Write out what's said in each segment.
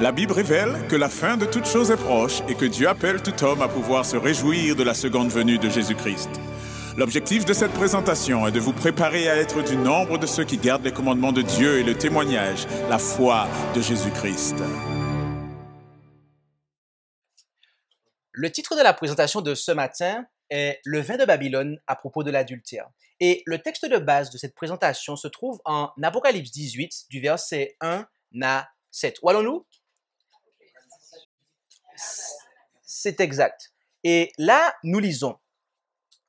La Bible révèle que la fin de toute chose est proche et que Dieu appelle tout homme à pouvoir se réjouir de la seconde venue de Jésus-Christ. L'objectif de cette présentation est de vous préparer à être du nombre de ceux qui gardent les commandements de Dieu et le témoignage, la foi de Jésus-Christ. Le titre de la présentation de ce matin est « Le vin de Babylone à propos de l'adultère ». Et le texte de base de cette présentation se trouve en Apocalypse 18, du verset 1 à 7. Où allons-nous? C'est exact. Et là, nous lisons.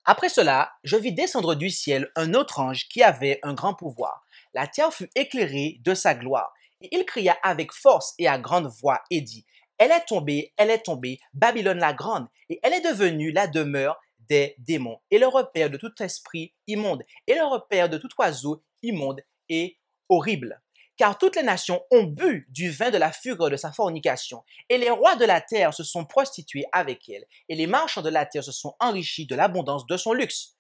Après cela, je vis descendre du ciel un autre ange qui avait un grand pouvoir. La terre fut éclairée de sa gloire. Et il cria avec force et à grande voix et dit, elle est tombée, Babylone la grande, et elle est devenue la demeure des démons, et le repère de tout esprit immonde, et le repère de tout oiseau immonde et horrible. Car toutes les nations ont bu du vin de la fureur de sa fornication, et les rois de la terre se sont prostitués avec elle, et les marchands de la terre se sont enrichis de l'abondance de son luxe.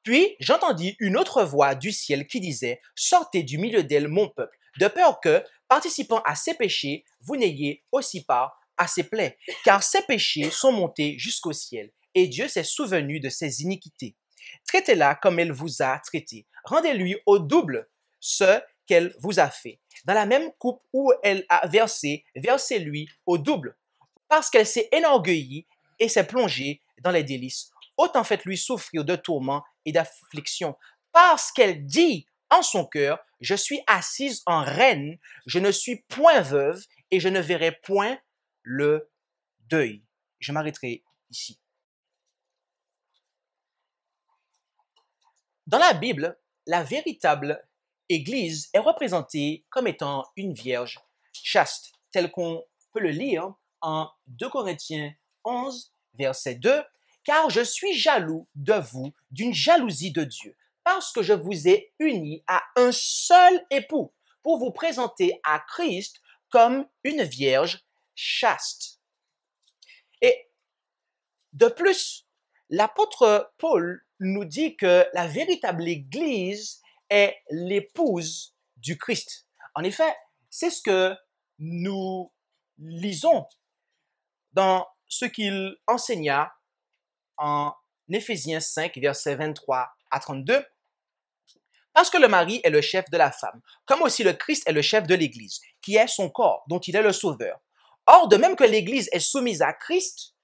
Puis j'entendis une autre voix du ciel qui disait, sortez du milieu d'elle, mon peuple, de peur que, participant à ses péchés, vous n'ayez aussi part à ses plaies, car ses péchés sont montés jusqu'au ciel, et Dieu s'est souvenu de ses iniquités. Traitez-la comme elle vous a traité, rendez-lui au double ce qu'elle vous a fait. Dans la même coupe où elle a versé, versez-lui au double, parce qu'elle s'est enorgueillie et s'est plongée dans les délices. Autant faites-lui souffrir de tourments et d'afflictions, parce qu'elle dit en son cœur, je suis assise en reine, je ne suis point veuve et je ne verrai point le deuil. Je m'arrêterai ici. Dans la Bible, la véritable Église est représentée comme étant une vierge chaste, tel qu'on peut le lire en 2 Corinthiens 11, verset 2, « Car je suis jaloux de vous d'une jalousie de Dieu, parce que je vous ai unis à un seul époux, pour vous présenter à Christ comme une vierge chaste. » Et de plus, l'apôtre Paul nous dit que la véritable Église est l'épouse du Christ. En effet, c'est ce que nous lisons dans ce qu'il enseigna en Éphésiens 5, versets 23 à 32. Parce que le mari est le chef de la femme, comme aussi le Christ est le chef de l'Église, qui est son corps, dont il est le sauveur. Or, de même que l'Église est soumise à Christ,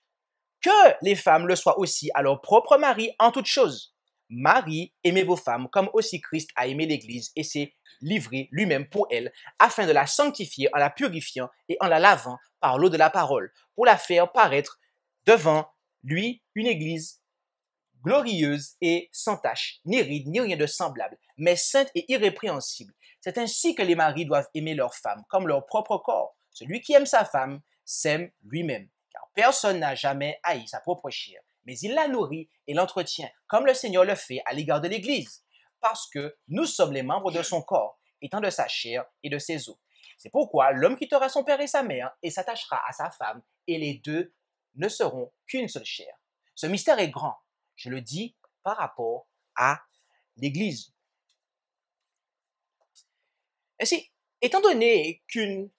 que les femmes le soient aussi à leur propre mari en toutes choses. Marie, aimez vos femmes comme aussi Christ a aimé l'Église et s'est livré lui-même pour elle, afin de la sanctifier en la purifiant et en la lavant par l'eau de la parole, pour la faire paraître devant lui une Église glorieuse et sans tache, ni ride, ni rien de semblable, mais sainte et irrépréhensible. C'est ainsi que les maris doivent aimer leurs femmes comme leur propre corps. Celui qui aime sa femme s'aime lui-même. Personne n'a jamais haï sa propre chair, mais il la nourrit et l'entretient, comme le Seigneur le fait à l'égard de l'Église, parce que nous sommes les membres de son corps, étant de sa chair et de ses os. C'est pourquoi l'homme quittera son père et sa mère et s'attachera à sa femme, et les deux ne seront qu'une seule chair. Ce mystère est grand, je le dis par rapport à l'Église. Ainsi, étant donné qu'une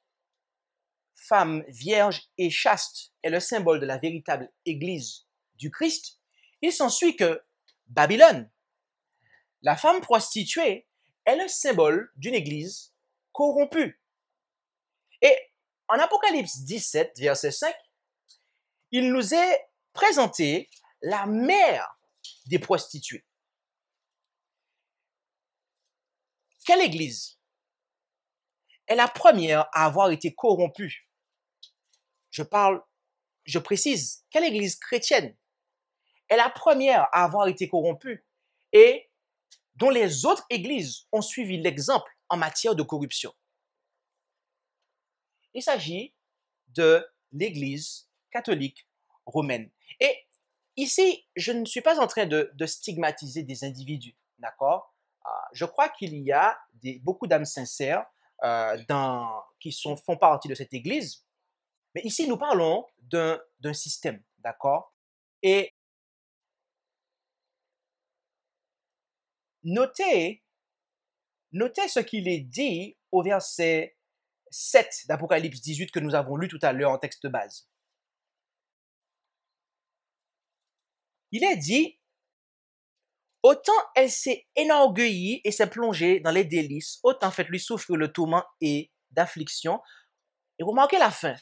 femme vierge et chaste est le symbole de la véritable Église du Christ, il s'ensuit que Babylone, la femme prostituée, est le symbole d'une Église corrompue. Et en Apocalypse 17, verset 5, il nous est présenté la mère des prostituées. Quelle Église est la première à avoir été corrompue? Je précise, quelle Église chrétienne est la première à avoir été corrompue et dont les autres églises ont suivi l'exemple en matière de corruption? Il s'agit de l'Église catholique romaine. Et ici, je ne suis pas en train de stigmatiser des individus, d'accord? Je crois qu'il y a beaucoup d'âmes sincères qui font partie de cette Église. Mais ici, nous parlons d'un système, d'accord? Et notez ce qu'il est dit au verset 7 d'Apocalypse 18 que nous avons lu tout à l'heure en texte de base. Il est dit, autant elle s'est énorgueillie et s'est plongée dans les délices, autant faites-lui souffrir le tourment et d'affliction. Et remarquez la fin.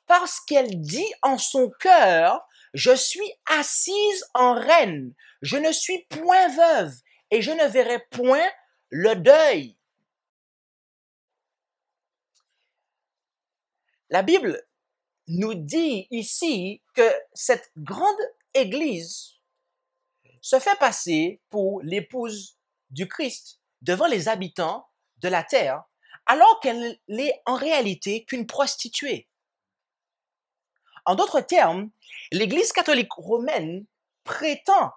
Parce qu'elle dit en son cœur, je suis assise en reine, je ne suis point veuve et je ne verrai point le deuil. La Bible nous dit ici que cette grande église se fait passer pour l'épouse du Christ devant les habitants de la terre, alors qu'elle n'est en réalité qu'une prostituée. En d'autres termes, l'Église catholique romaine prétend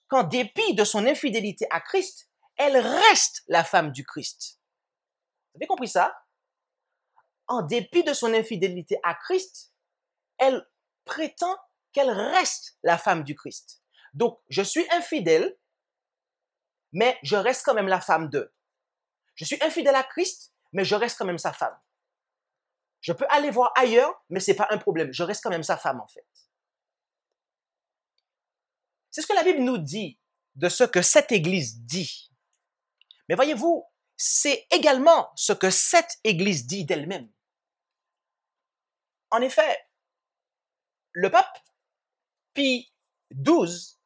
qu'en dépit de son infidélité à Christ, elle reste la femme du Christ. Vous avez compris ça? En dépit de son infidélité à Christ, elle prétend qu'elle reste la femme du Christ. Donc, je suis infidèle, mais je reste quand même la femme de. Je suis infidèle à Christ, mais je reste quand même sa femme. Je peux aller voir ailleurs, mais ce n'est pas un problème. Je reste quand même sa femme, en fait. C'est ce que la Bible nous dit de ce que cette Église dit. Mais voyez-vous, c'est également ce que cette Église dit d'elle-même. En effet, le pape Pie XII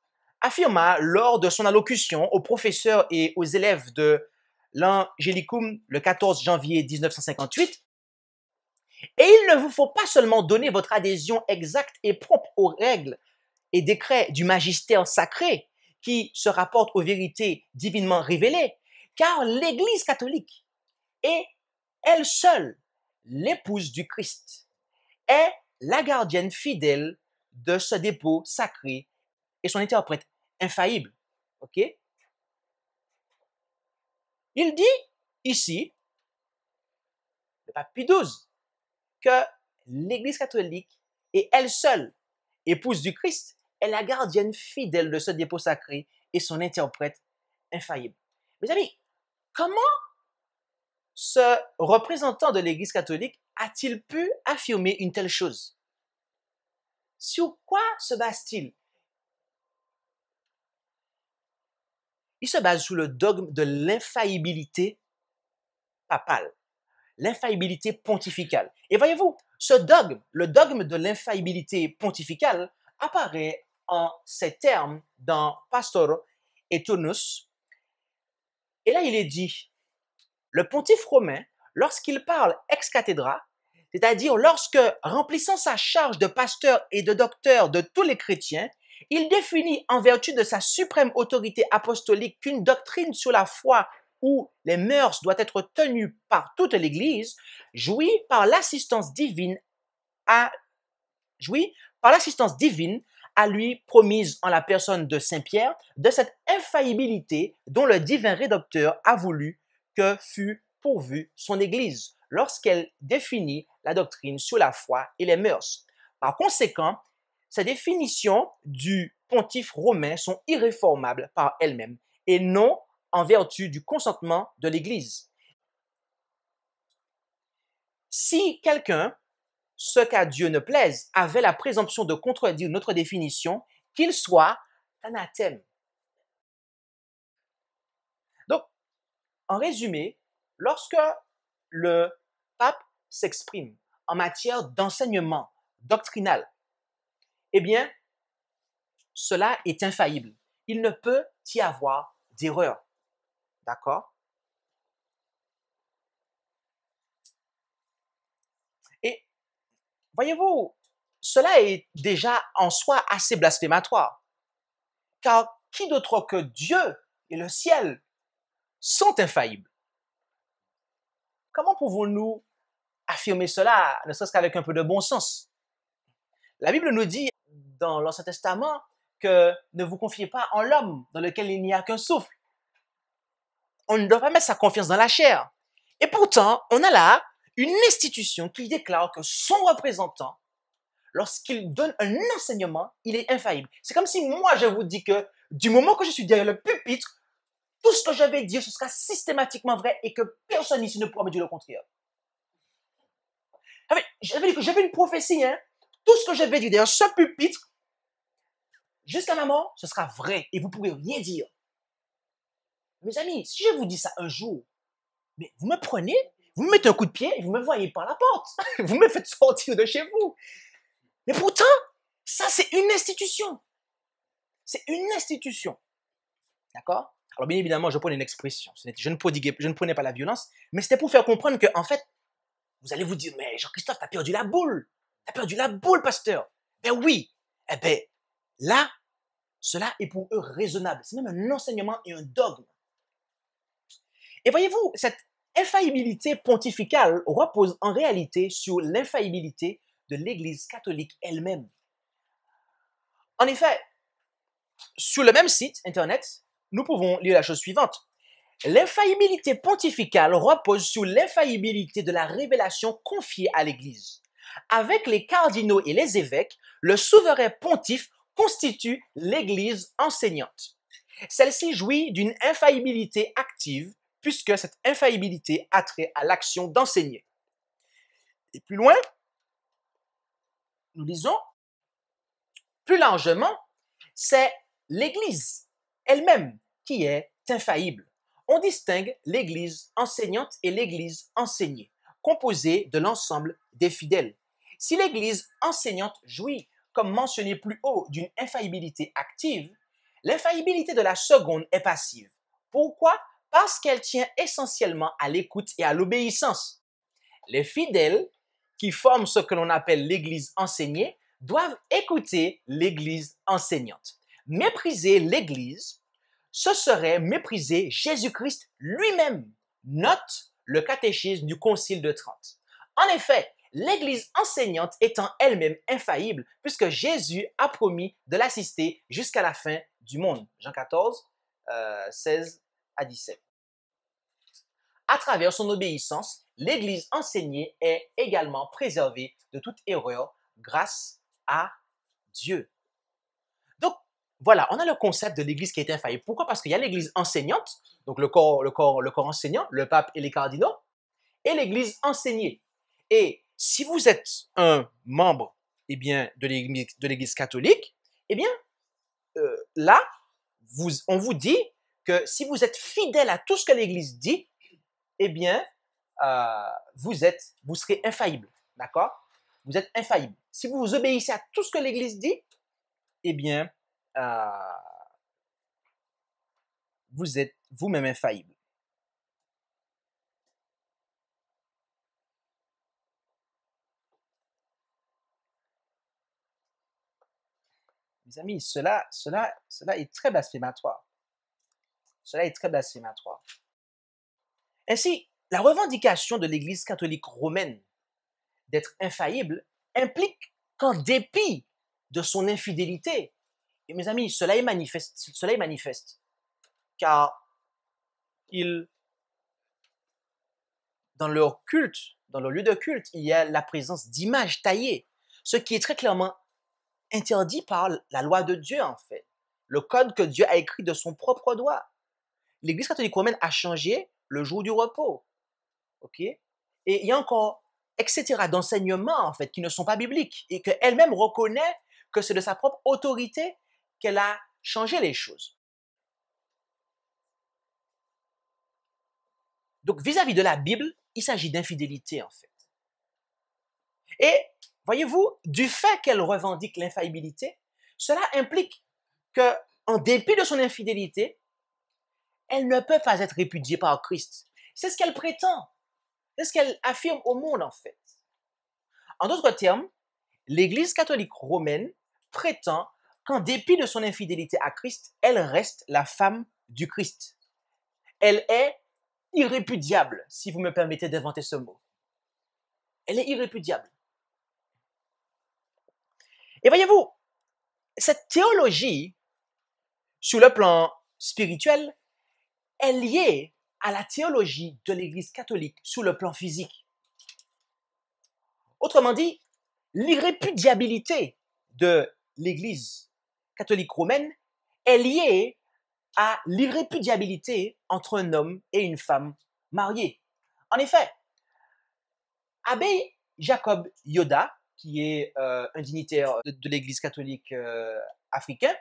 affirma lors de son allocution aux professeurs et aux élèves de l'Angelicum le 14 janvier 1958, et il ne vous faut pas seulement donner votre adhésion exacte et propre aux règles et décrets du magistère sacré qui se rapportent aux vérités divinement révélées, car l'Église catholique est elle seule l'épouse du Christ, est la gardienne fidèle de ce dépôt sacré et son interprète infaillible. Ok? Il dit ici, le pape Pie XII, que l'Église catholique est elle seule épouse du Christ, est la gardienne fidèle de ce dépôt sacré et son interprète infaillible. Mes amis, comment ce représentant de l'Église catholique a-t-il pu affirmer une telle chose? Sur quoi se base-t-il? Il se base sur le dogme de l'infaillibilité papale, l'infaillibilité pontificale. Et voyez-vous, ce dogme, le dogme de l'infaillibilité pontificale, apparaît en ces termes dans Pastor Eternus. Et là, il est dit, le pontife romain, lorsqu'il parle ex cathedra, c'est-à-dire lorsque, remplissant sa charge de pasteur et de docteur de tous les chrétiens, il définit en vertu de sa suprême autorité apostolique qu'une doctrine sur la foi où les mœurs doivent être tenues par toute l'Église, jouit par l'assistance divine à lui promise en la personne de Saint Pierre, de cette infaillibilité dont le divin rédempteur a voulu que fût pourvue son Église lorsqu'elle définit la doctrine sur la foi et les mœurs. Par conséquent, ces définitions du pontife romain sont irréformables par elles-mêmes et non en vertu du consentement de l'Église. Si quelqu'un, ce qu'à Dieu ne plaise, avait la présomption de contredire notre définition, qu'il soit anathème. Donc, en résumé, lorsque le pape s'exprime en matière d'enseignement doctrinal, eh bien, cela est infaillible. Il ne peut y avoir d'erreur. D'accord? Et voyez-vous, cela est déjà en soi assez blasphématoire. Car qui d'autre que Dieu et le ciel sont infaillibles? Comment pouvons-nous affirmer cela, ne serait-ce qu'avec un peu de bon sens? La Bible nous dit dans l'Ancien Testament que ne vous confiez pas en l'homme dans lequel il n'y a qu'un souffle. On ne doit pas mettre sa confiance dans la chair. Et pourtant, on a là une institution qui déclare que son représentant, lorsqu'il donne un enseignement, il est infaillible. C'est comme si moi, je vous dis que du moment que je suis derrière le pupitre, tout ce que je vais dire, ce sera systématiquement vrai et que personne ici ne pourra me dire le contraire. j'avais une prophétie, hein. Tout ce que je vais dire dans ce pupitre, jusqu'à ma mort, ce sera vrai et vous ne pourrez rien dire. Mes amis, si je vous dis ça un jour, mais vous me prenez, vous me mettez un coup de pied et vous me voyez par la porte. Vous me faites sortir de chez vous. Mais pourtant, ça, c'est une institution. C'est une institution. D'accord? Alors, bien évidemment, je prenais une expression. Je ne prenais pas la violence, mais c'était pour faire comprendre que, en fait, vous allez vous dire, mais Jean-Christophe, t'as perdu la boule. T'as perdu la boule, pasteur. Ben oui. Eh ben, là, cela est pour eux raisonnable. C'est même un enseignement et un dogme. Et voyez-vous, cette infaillibilité pontificale repose en réalité sur l'infaillibilité de l'Église catholique elle-même. En effet, sur le même site internet, nous pouvons lire la chose suivante. L'infaillibilité pontificale repose sur l'infaillibilité de la révélation confiée à l'Église. Avec les cardinaux et les évêques, le souverain pontife constitue l'Église enseignante. Celle-ci jouit d'une infaillibilité active puisque cette infaillibilité a trait à l'action d'enseigner. Et plus loin, nous disons, plus largement, c'est l'Église elle-même qui est infaillible. On distingue l'Église enseignante et l'Église enseignée, composée de l'ensemble des fidèles. Si l'Église enseignante jouit, comme mentionné plus haut, d'une infaillibilité active, l'infaillibilité de la seconde est passive. Pourquoi? Parce qu'elle tient essentiellement à l'écoute et à l'obéissance. Les fidèles, qui forment ce que l'on appelle l'Église enseignée, doivent écouter l'Église enseignante. Mépriser l'Église, ce serait mépriser Jésus-Christ lui-même, note le catéchisme du Concile de Trente. En effet, l'Église enseignante étant elle-même infaillible, puisque Jésus a promis de l'assister jusqu'à la fin du monde. Jean 14, 16 à 17. À travers son obéissance, l'Église enseignée est également préservée de toute erreur grâce à Dieu. Donc, voilà, on a le concept de l'Église qui est infaillible. Pourquoi? Parce qu'il y a l'Église enseignante, donc le corps enseignant, le pape et les cardinaux, et l'Église enseignée. Et si vous êtes un membre de l'Église catholique, là, on vous dit que si vous êtes fidèle à tout ce que l'Église dit, vous serez infaillible. D'accord? Vous êtes infaillible. Si vous obéissez à tout ce que l'Église dit, vous êtes vous-même infaillible. Mes amis, cela est très blasphématoire. Cela est très blasphématoire. Ainsi, la revendication de l'Église catholique romaine d'être infaillible implique qu'en dépit de son infidélité, et mes amis, cela est manifeste, car dans leur culte, dans leur lieu de culte, il y a la présence d'images taillées, ce qui est très clairement interdit par la loi de Dieu, en fait. Le code que Dieu a écrit de son propre doigt. L'Église catholique romaine a changé le jour du repos. OK? Et il y a encore, etc., d'enseignements, en fait, qui ne sont pas bibliques et qu'elle-même reconnaît que c'est de sa propre autorité qu'elle a changé les choses. Donc, vis-à-vis de la Bible, il s'agit d'infidélité, en fait. Et, voyez-vous, du fait qu'elle revendique l'infaillibilité, cela implique qu'en dépit de son infidélité, elle ne peut pas être répudiée par Christ. C'est ce qu'elle prétend. C'est ce qu'elle affirme au monde, en fait. En d'autres termes, l'Église catholique romaine prétend qu'en dépit de son infidélité à Christ, elle reste la femme du Christ. Elle est irrépudiable, si vous me permettez d'inventer ce mot. Elle est irrépudiable. Et voyez-vous, cette théologie, sur le plan spirituel, est liée à la théologie de l'Église catholique sur le plan physique. Autrement dit, l'irrépudiabilité de l'Église catholique romaine est liée à l'irrépudiabilité entre un homme et une femme mariés. En effet, Abbé Jacob Yoda, qui est un dignitaire de l'Église catholique africaine,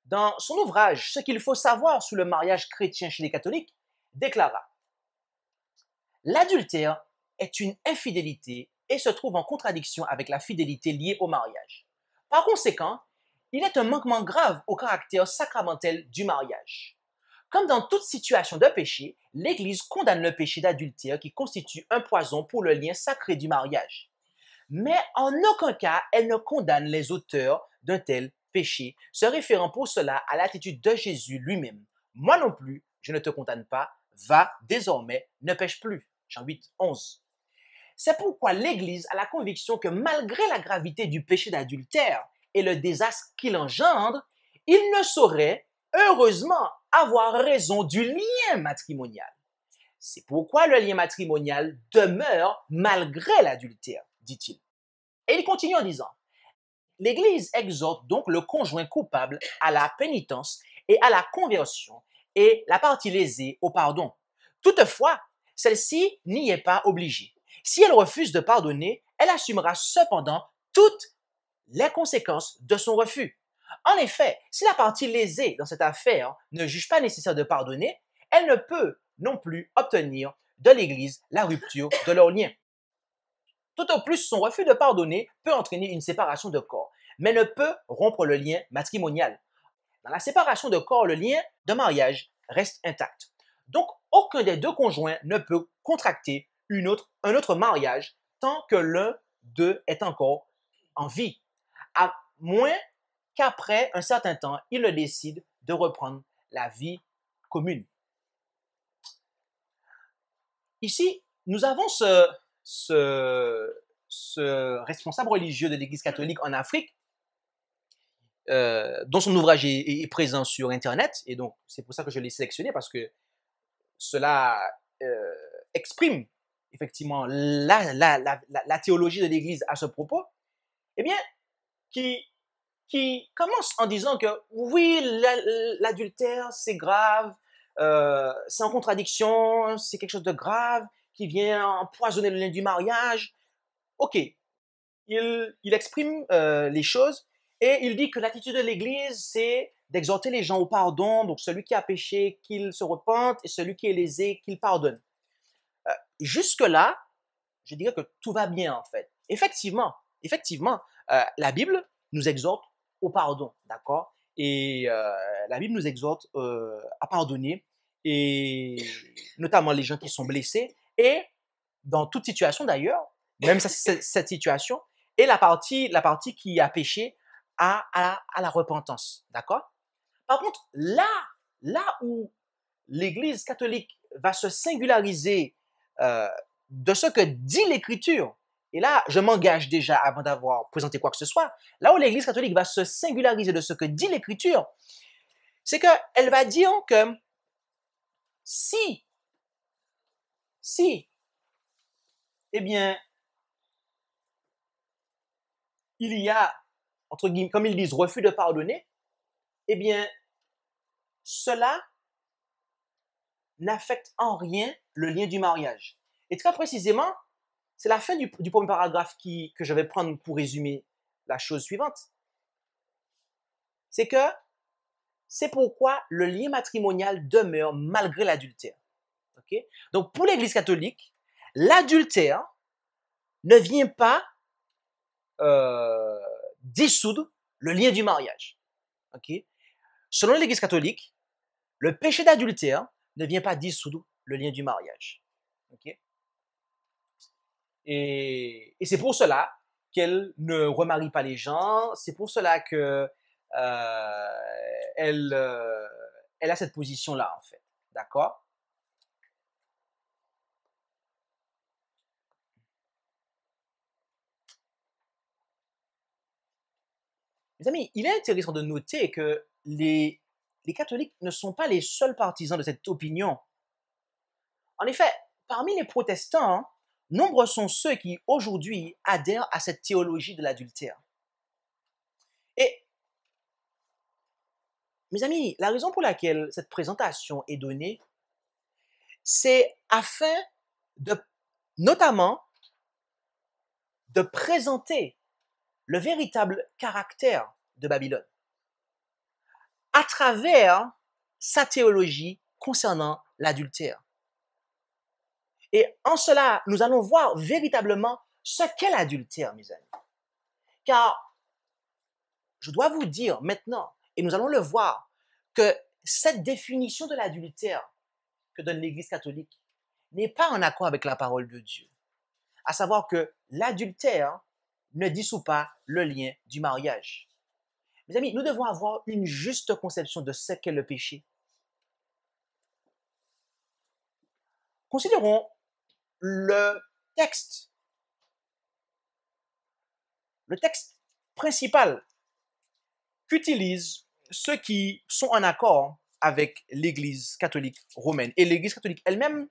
dans son ouvrage Ce qu'il faut savoir sur le mariage chrétien chez les catholiques, déclara: l'adultère est une infidélité et se trouve en contradiction avec la fidélité liée au mariage. Par conséquent, il est un manquement grave au caractère sacramentel du mariage. Comme dans toute situation de péché, l'Église condamne le péché d'adultère qui constitue un poison pour le lien sacré du mariage. Mais en aucun cas, elle ne condamne les auteurs d'un tel péché, se référant pour cela à l'attitude de Jésus lui-même. Moi non plus, je ne te condamne pas, va désormais, ne pêche plus. Jean 8, 11. C'est pourquoi l'Église a la conviction que malgré la gravité du péché d'adultère et le désastre qu'il engendre, il ne saurait, heureusement, avoir raison du lien matrimonial. C'est pourquoi le lien matrimonial demeure malgré l'adultère, dit-il. Et il continue en disant: l'Église exhorte donc le conjoint coupable à la pénitence et à la conversion et la partie lésée au pardon. Toutefois, celle-ci n'y est pas obligée. Si elle refuse de pardonner, elle assumera cependant toutes les conséquences de son refus. En effet, si la partie lésée dans cette affaire ne juge pas nécessaire de pardonner, elle ne peut non plus obtenir de l'Église la rupture de leur lien. Tout au plus, son refus de pardonner peut entraîner une séparation de corps, mais ne peut rompre le lien matrimonial. Dans la séparation de corps, le lien de mariage reste intact. Donc, aucun des deux conjoints ne peut contracter un autre mariage tant que l'un d'eux est encore en vie, à moins qu'après un certain temps, il ne décide de reprendre la vie commune. Ici, nous avons ce responsable religieux de l'Église catholique en Afrique, dont son ouvrage est présent sur Internet, et donc c'est pour ça que je l'ai sélectionné, parce que cela exprime effectivement la théologie de l'Église à ce propos, eh bien, qui commence en disant que oui, l'adultère, c'est grave, c'est en contradiction, c'est quelque chose de grave, qui vient empoisonner le lien du mariage. Ok, il exprime les choses et il dit que l'attitude de l'Église, c'est d'exhorter les gens au pardon, donc celui qui a péché, qu'il se repente, et celui qui est lésé, qu'il pardonne. Jusque-là, je dirais que tout va bien en fait. Effectivement, la Bible nous exhorte au pardon, d'accord? Et la Bible nous exhorte à pardonner, et notamment les gens qui sont blessés, et dans toute situation d'ailleurs, même cette situation, et la partie qui a péché à la repentance, d'accord? Par contre, là où l'Église catholique va se singulariser de ce que dit l'Écriture, et là, je m'engage déjà avant d'avoir présenté quoi que ce soit, là où l'Église catholique va se singulariser de ce que dit l'Écriture, c'est qu'elle va dire que si, eh bien, il y a, entre guillemets, comme ils disent, refus de pardonner, eh bien, cela n'affecte en rien le lien du mariage. Et très précisément, c'est la fin du premier paragraphe que je vais prendre pour résumer la chose suivante. C'est que c'est pourquoi le lien matrimonial demeure malgré l'adultère. Okay? Donc, pour l'Église catholique, l'adultère ne vient pas dissoudre le lien du mariage. Okay? Selon l'Église catholique, le péché d'adultère ne vient pas dissoudre le lien du mariage. Okay? Et c'est pour cela qu'elle ne remarie pas les gens, c'est pour cela que elle a cette position-là, en fait. D'accord? Mes amis, il est intéressant de noter que les catholiques ne sont pas les seuls partisans de cette opinion. En effet, parmi les protestants, nombreux sont ceux qui, aujourd'hui, adhèrent à cette théologie de l'adultère. Et, mes amis, la raison pour laquelle cette présentation est donnée, c'est afin de, notamment, de présenter le véritable caractère de Babylone à travers sa théologie concernant l'adultère. Et en cela, nous allons voir véritablement ce qu'est l'adultère, mes amis. Car je dois vous dire maintenant, et nous allons le voir, que cette définition de l'adultère que donne l'Église catholique n'est pas en accord avec la parole de Dieu. À savoir que l'adultère ne dissout pas le lien du mariage. Mes amis, nous devons avoir une juste conception de ce qu'est le péché. Considérons le texte principal qu'utilisent ceux qui sont en accord avec l'Église catholique romaine. Et l'Église catholique elle-même,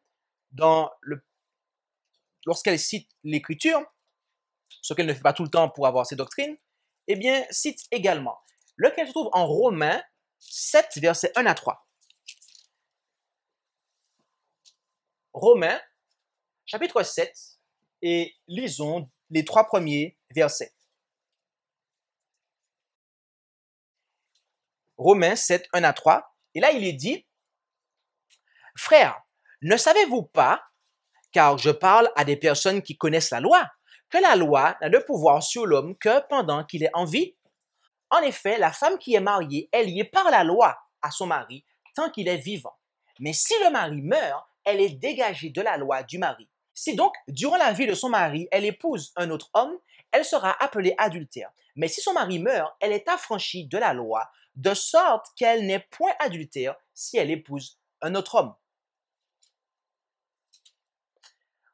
lorsqu'elle cite l'Écriture, ce qu'elle ne fait pas tout le temps pour avoir ses doctrines, eh bien, cite également, lequel se trouve en Romains 7, versets 1 à 3. Romains, chapitre 7, et lisons les 3 premiers versets. Romains 7, 1 à 3. Et là, il est dit, « Frères, ne savez-vous pas, car je parle à des personnes qui connaissent la loi, que la loi n'a de pouvoir sur l'homme que pendant qu'il est en vie? En effet, la femme qui est mariée est liée par la loi à son mari tant qu'il est vivant. Mais si le mari meurt, elle est dégagée de la loi du mari. Si donc, durant la vie de son mari, elle épouse un autre homme, elle sera appelée adultère. Mais si son mari meurt, elle est affranchie de la loi, de sorte qu'elle n'est point adultère si elle épouse un autre homme. »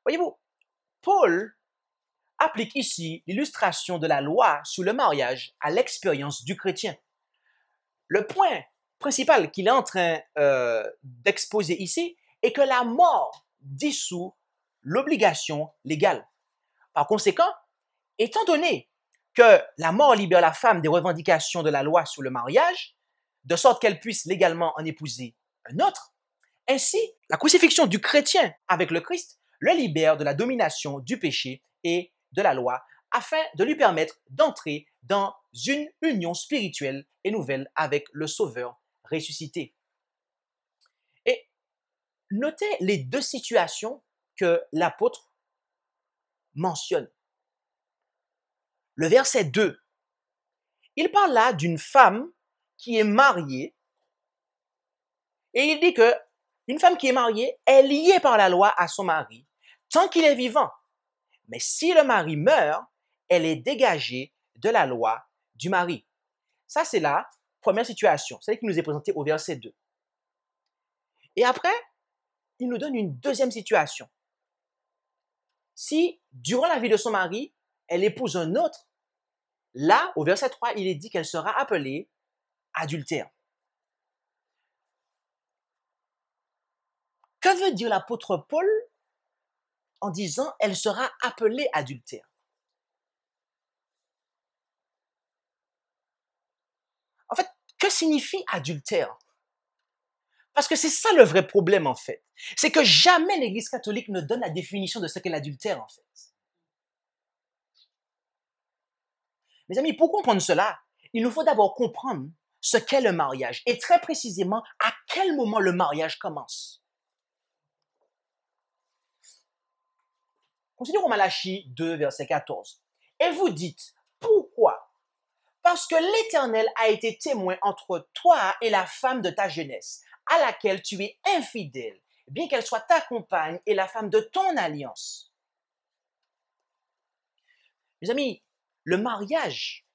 Voyez-vous, Paul applique ici l'illustration de la loi sur le mariage à l'expérience du chrétien. Le point principal qu'il est en train d'exposer ici est que la mort dissout l'obligation légale. Par conséquent, étant donné que la mort libère la femme des revendications de la loi sur le mariage, de sorte qu'elle puisse légalement en épouser un autre, ainsi, la crucifixion du chrétien avec le Christ le libère de la domination du péché et de la loi, afin de lui permettre d'entrer dans une union spirituelle et nouvelle avec le Sauveur ressuscité. Et notez les deux situations que l'apôtre mentionne. Le verset 2, il parle là d'une femme qui est mariée, et il dit que une femme qui est mariée est liée par la loi à son mari tant qu'il est vivant. Mais si le mari meurt, elle est dégagée de la loi du mari. Ça, c'est la première situation, celle qui nous est présentée au verset 2. Et après, il nous donne une deuxième situation. Si, durant la vie de son mari, elle épouse un autre, là, au verset 3, il est dit qu'elle sera appelée adultère. Que veut dire l'apôtre Paul en disant « elle sera appelée adultère » ? En fait, que signifie adultère? Parce que c'est ça le vrai problème, en fait. C'est que jamais l'Église catholique ne donne la définition de ce qu'est l'adultère, en fait. Mes amis, pour comprendre cela, il nous faut d'abord comprendre ce qu'est le mariage et très précisément à quel moment le mariage commence. Considérons Malachie 2, verset 14. Et vous dites, pourquoi? Parce que l'Éternel a été témoin entre toi et la femme de ta jeunesse, à laquelle tu es infidèle, bien qu'elle soit ta compagne et la femme de ton alliance. Mes amis, le mariage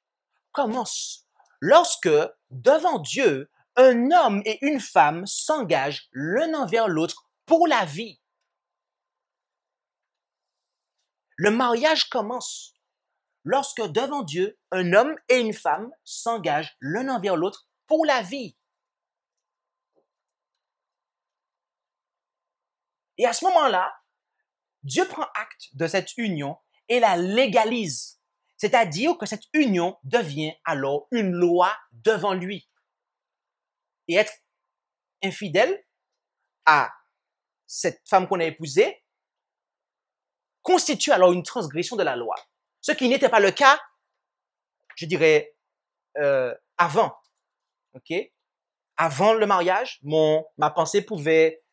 commence lorsque, devant Dieu, un homme et une femme s'engagent l'un envers l'autre pour la vie. Le mariage commence lorsque, devant Dieu, un homme et une femme s'engagent l'un envers l'autre pour la vie. Et à ce moment-là, Dieu prend acte de cette union et la légalise. C'est-à-dire que cette union devient alors une loi devant lui. Et être infidèle à cette femme qu'on a épousée constitue alors une transgression de la loi. Ce qui n'était pas le cas, je dirais, avant. OK? Avant le mariage, ma pensée pouvait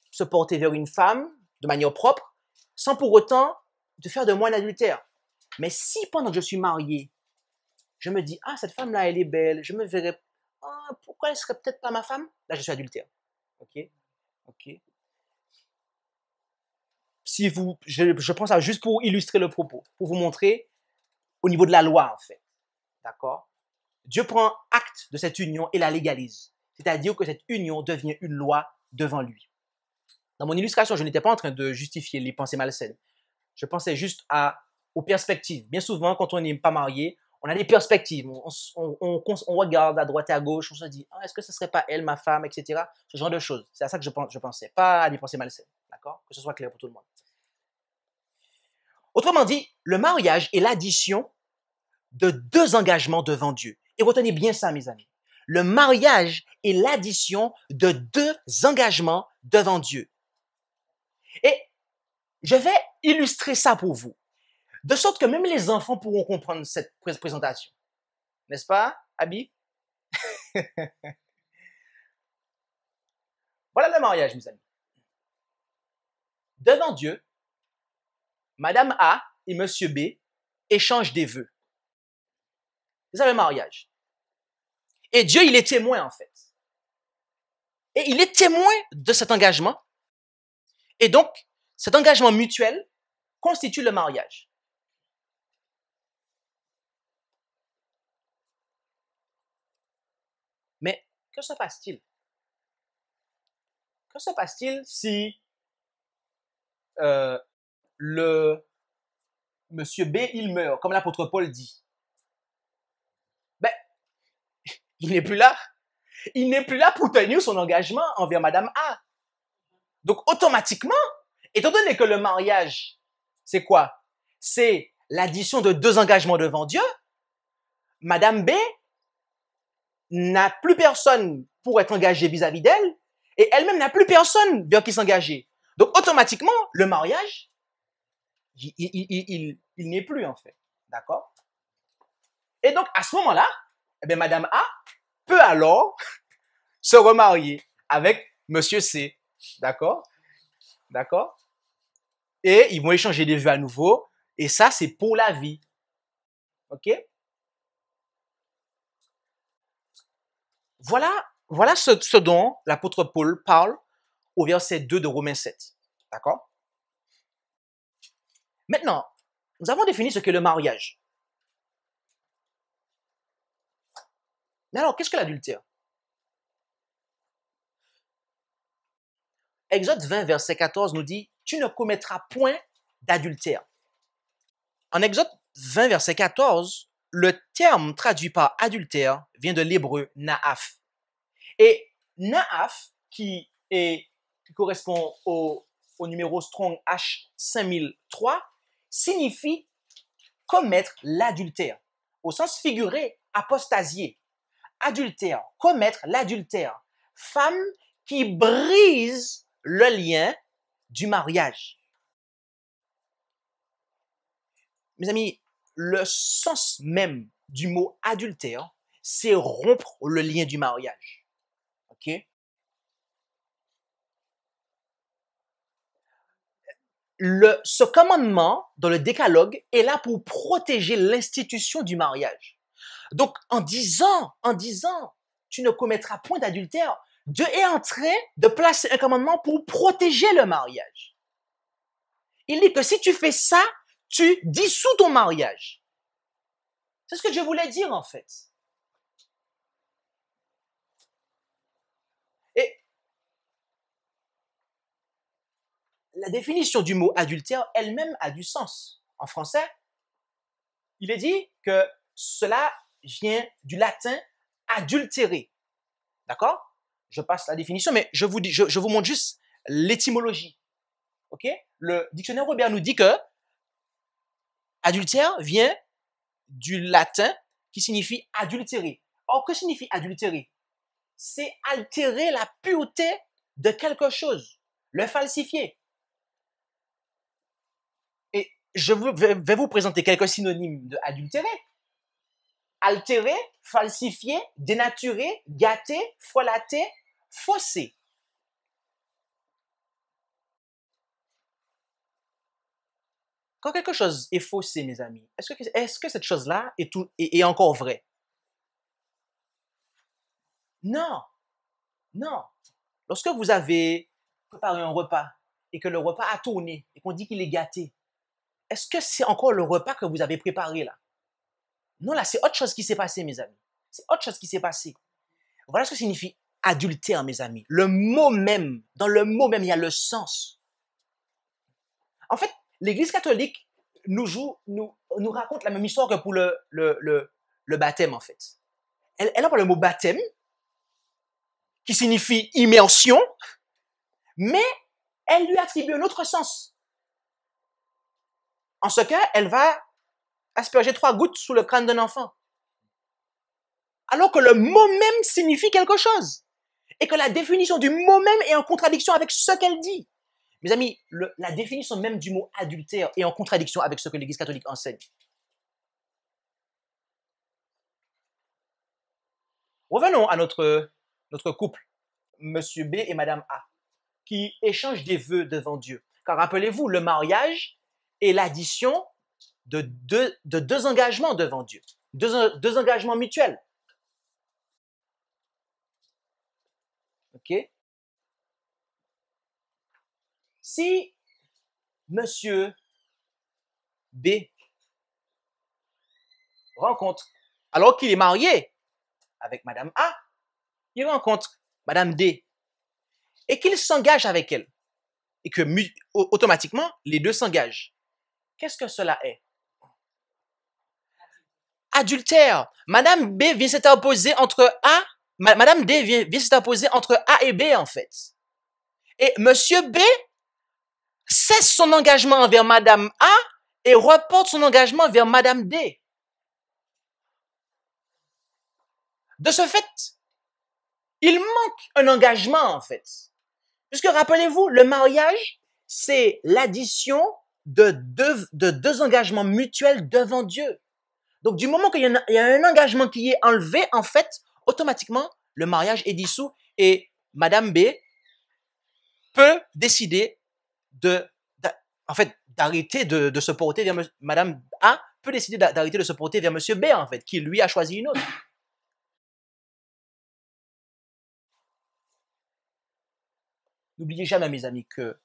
se porter vers une femme de manière propre, sans pour autant de faire de moi un adultère. Mais si pendant que je suis marié, je me dis, ah, cette femme-là, elle est belle, je me verrais, ah, pourquoi elle serait peut-être pas ma femme? Là, je suis adultère. OK? OK? Si je pense à juste pour illustrer le propos, pour vous montrer au niveau de la loi, en fait. D'accord? Dieu prend acte de cette union et la légalise. C'est-à-dire que cette union devient une loi devant lui. Dans mon illustration, je n'étais pas en train de justifier les pensées malsaines. Je pensais juste aux perspectives. Bien souvent, quand on n'est pas marié, on a des perspectives. On regarde à droite et à gauche, on se dit, ah, est-ce que ce ne serait pas elle, ma femme, etc. Ce genre de choses. C'est à ça que je pensais, pas à des pensées malsaines. D'accord? Que ce soit clair pour tout le monde. Autrement dit, le mariage est l'addition de deux engagements devant Dieu. Et retenez bien ça, mes amis. Le mariage est l'addition de deux engagements devant Dieu. Et je vais illustrer ça pour vous, de sorte que même les enfants pourront comprendre cette présentation. N'est-ce pas, Abby? Voilà le mariage, mes amis. Devant Dieu, Madame A et Monsieur B échangent des vœux. C'est ça le mariage. Et Dieu, il est témoin, en fait. Et il est témoin de cet engagement. Et donc, cet engagement mutuel constitue le mariage. Mais que se passe-t-il? Que se passe-t-il si le Monsieur B, il meurt, comme l'apôtre Paul dit? Ben, il n'est plus là. Il n'est plus là pour tenir son engagement envers Madame A. Donc, automatiquement, étant donné que le mariage, c'est quoi? C'est l'addition de deux engagements devant Dieu. Madame B n'a plus personne pour être engagée vis-à-vis d'elle et elle-même n'a plus personne vers qui s'engager. Donc, automatiquement, le mariage, il n'est plus, en fait. D'accord? Et donc, à ce moment-là, eh bien, Madame A peut alors se remarier avec Monsieur C. D'accord? D'accord? Et ils vont échanger des vœux à nouveau. Et ça, c'est pour la vie. OK? Voilà ce dont l'apôtre Paul parle au verset 2 de Romains 7. D'accord? Maintenant, nous avons défini ce qu'est le mariage. Mais alors, qu'est-ce que l'adultère? Exode 20, verset 14 nous dit, « Tu ne commettras point d'adultère. » En Exode 20, verset 14, le terme traduit par adultère vient de l'hébreu naaf. Et naaf, qui correspond au numéro Strong H5003, signifie commettre l'adultère. Au sens figuré, apostasier. Adultère, commettre l'adultère. Femme qui brise le lien du mariage. Mes amis, le sens même du mot adultère, c'est rompre le lien du mariage. OK? Ce commandement dans le décalogue est là pour protéger l'institution du mariage. Donc, en disant, tu ne commettras point d'adultère, Dieu est en train de placer un commandement pour protéger le mariage. Il dit que si tu fais ça, tu dissous ton mariage. C'est ce que Dieu voulait dire en fait. Et la définition du mot adultère elle-même a du sens. En français, il est dit que cela vient du latin adultérer. D'accord? Je passe la définition, mais je vous montre juste l'étymologie. OK? Le dictionnaire Robert nous dit que adultère vient du latin qui signifie adultérer. Or, que signifie adultérer? C'est altérer la pureté de quelque chose, le falsifier. Et vais vous présenter quelques synonymes de adultérer. Altérer, falsifier, dénaturer, gâter, frelater, fausser. Quand quelque chose est faussé, mes amis, est-ce que cette chose-là est encore vraie? Non, non. Lorsque vous avez préparé un repas et que le repas a tourné et qu'on dit qu'il est gâté, est-ce que c'est encore le repas que vous avez préparé là? Non, là, c'est autre chose qui s'est passé, mes amis. C'est autre chose qui s'est passé. Voilà ce que signifie adultère, mes amis. Le mot même, dans le mot même, il y a le sens. En fait, l'Église catholique nous raconte la même histoire que pour le baptême, en fait. Elle emploie le mot baptême, qui signifie immersion, mais elle lui attribue un autre sens. En ce cas, elle va asperger 3 gouttes sous le crâne d'un enfant. Alors que le mot même signifie quelque chose. Et que la définition du mot même est en contradiction avec ce qu'elle dit. Mes amis, la définition même du mot adultère est en contradiction avec ce que l'Église catholique enseigne. Revenons à notre couple, Monsieur B et Madame A, qui échangent des vœux devant Dieu. Car rappelez-vous, le mariage est l'addition de deux engagements devant Dieu, deux engagements mutuels. OK? Si Monsieur B rencontre, alors qu'il est marié avec Madame A, il rencontre Madame D et qu'il s'engage avec elle et que automatiquement, les deux s'engagent. Qu'est-ce que cela est? Adultère. Madame B vient s'interposer entre A, Madame D vient s'interposer entre A et B en fait. Et Monsieur B cesse son engagement envers Madame A et reporte son engagement vers Madame D. De ce fait, il manque un engagement en fait. Puisque rappelez-vous, le mariage, c'est l'addition de deux engagements mutuels devant Dieu. Donc, du moment qu'il y a un engagement qui est enlevé, en fait, automatiquement, le mariage est dissous et Madame B peut décider d'arrêter de se porter vers Madame A peut décider d'arrêter de se porter vers Monsieur B, en fait, qui lui a choisi une autre. N'oubliez jamais, mes amis, que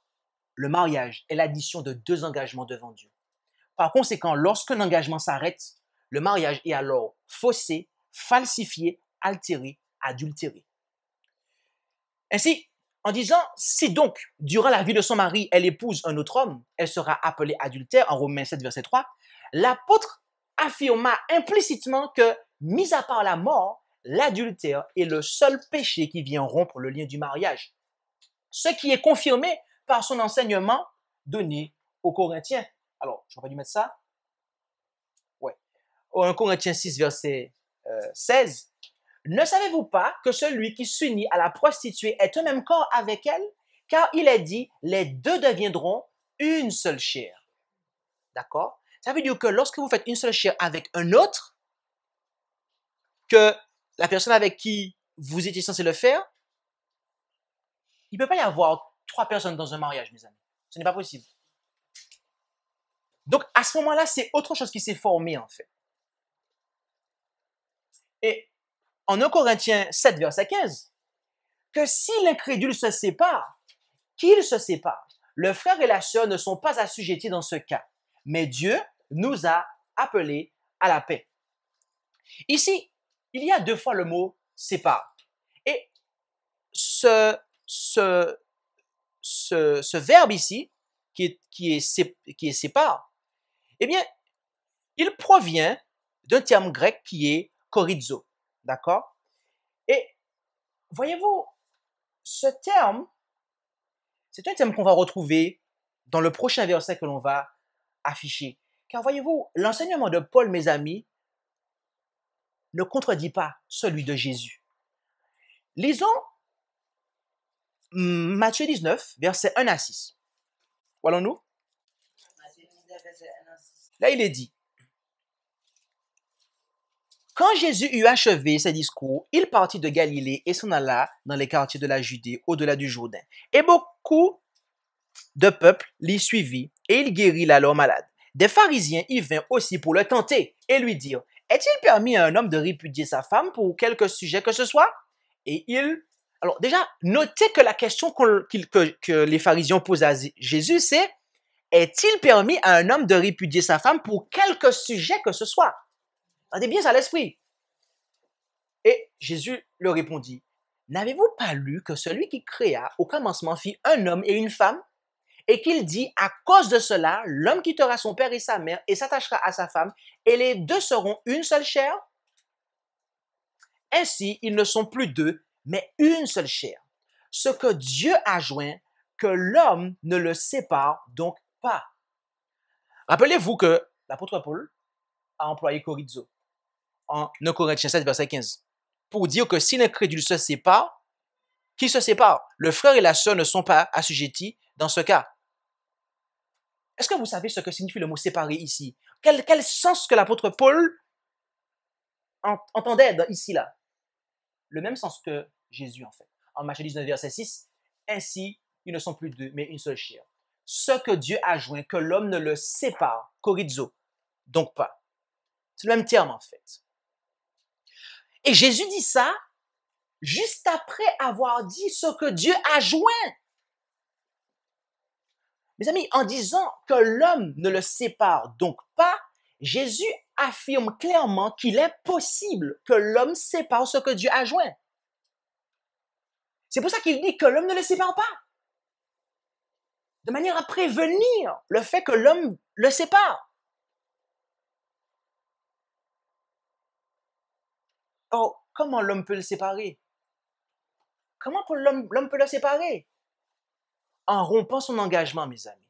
le mariage est l'addition de deux engagements devant Dieu. Par conséquent, lorsqu'un engagement s'arrête, le mariage est alors faussé, falsifié, altéré, adultéré. Ainsi, en disant, si donc, durant la vie de son mari, elle épouse un autre homme, elle sera appelée adultère, en Romains 7, verset 3, l'apôtre affirma implicitement que, mis à part la mort, l'adultère est le seul péché qui vient rompre le lien du mariage. Ce qui est confirmé par son enseignement donné aux Corinthiens. Alors, j'aurais dû mettre ça. Ouais. 1 Corinthiens 6, verset 16. Ne savez-vous pas que celui qui s'unit à la prostituée est un même corps avec elle? Car il est dit, les deux deviendront une seule chair. D'accord? Ça veut dire que lorsque vous faites une seule chair avec un autre, que la personne avec qui vous étiez censé le faire, il ne peut pas y avoir 3 personnes dans un mariage, mes amis. Ce n'est pas possible. Donc, à ce moment-là, c'est autre chose qui s'est formé, en fait. Et en 1 Corinthiens 7, verset 15, que si l'incrédule se sépare, qu'il se sépare. Le frère et la sœur ne sont pas assujettis dans ce cas, mais Dieu nous a appelés à la paix. Ici, il y a 2 fois le mot sépare. Et ce verbe ici, qui est sépare, eh bien, il provient d'un terme grec qui est chorizo. D'accord? Et voyez-vous, ce terme, c'est un terme qu'on va retrouver dans le prochain verset que l'on va afficher. Car voyez-vous, l'enseignement de Paul, mes amis, ne contredit pas celui de Jésus. Lisons Matthieu 19, versets 1 à 6. Voyons-nous? Matthieu 19, verset 1 Là, il est dit, quand Jésus eut achevé ses discours, il partit de Galilée et s'en alla dans les quartiers de la Judée, au-delà du Jourdain. Et beaucoup de peuple l'y suivit, et il guérit l'alors malade. Des pharisiens y vinrent aussi pour le tenter et lui dirent, est-il permis à un homme de répudier sa femme pour quelque sujet que ce soit? Et il... Alors déjà, notez que la question que les pharisiens posent à Jésus, c'est, est-il permis à un homme de répudier sa femme pour quelque sujet que ce soit? Gardez bien ça à l'esprit. Et Jésus leur répondit, n'avez-vous pas lu que celui qui créa au commencement fit un homme et une femme? Et qu'il dit, à cause de cela, l'homme quittera son père et sa mère et s'attachera à sa femme, et les deux seront une seule chair. Ainsi, ils ne sont plus deux, mais une seule chair. Ce que Dieu a joint, que l'homme ne le sépare donc pas. Rappelez-vous que l'apôtre Paul a employé chorizo en 1 Corinthiens 7, verset 15, pour dire que si l'incrédule se sépare, qui se sépare? Le frère et la sœur ne sont pas assujettis dans ce cas. Est-ce que vous savez ce que signifie le mot séparer ici? Quel sens que l'apôtre Paul entendait ici, là? Le même sens que Jésus, en fait. En Matthieu 19, verset 6, ainsi, ils ne sont plus deux, mais une seule chair. Ce que Dieu a joint, que l'homme ne le sépare, chorizo, donc pas. C'est le même terme, en fait. Et Jésus dit ça juste après avoir dit ce que Dieu a joint. Mes amis, en disant que l'homme ne le sépare donc pas, Jésus affirme clairement qu'il est possible que l'homme sépare ce que Dieu a joint. C'est pour ça qu'il dit que l'homme ne le sépare pas. De manière à prévenir le fait que l'homme le sépare. Or, comment l'homme peut le séparer? Comment l'homme peut le séparer? En rompant son engagement, mes amis.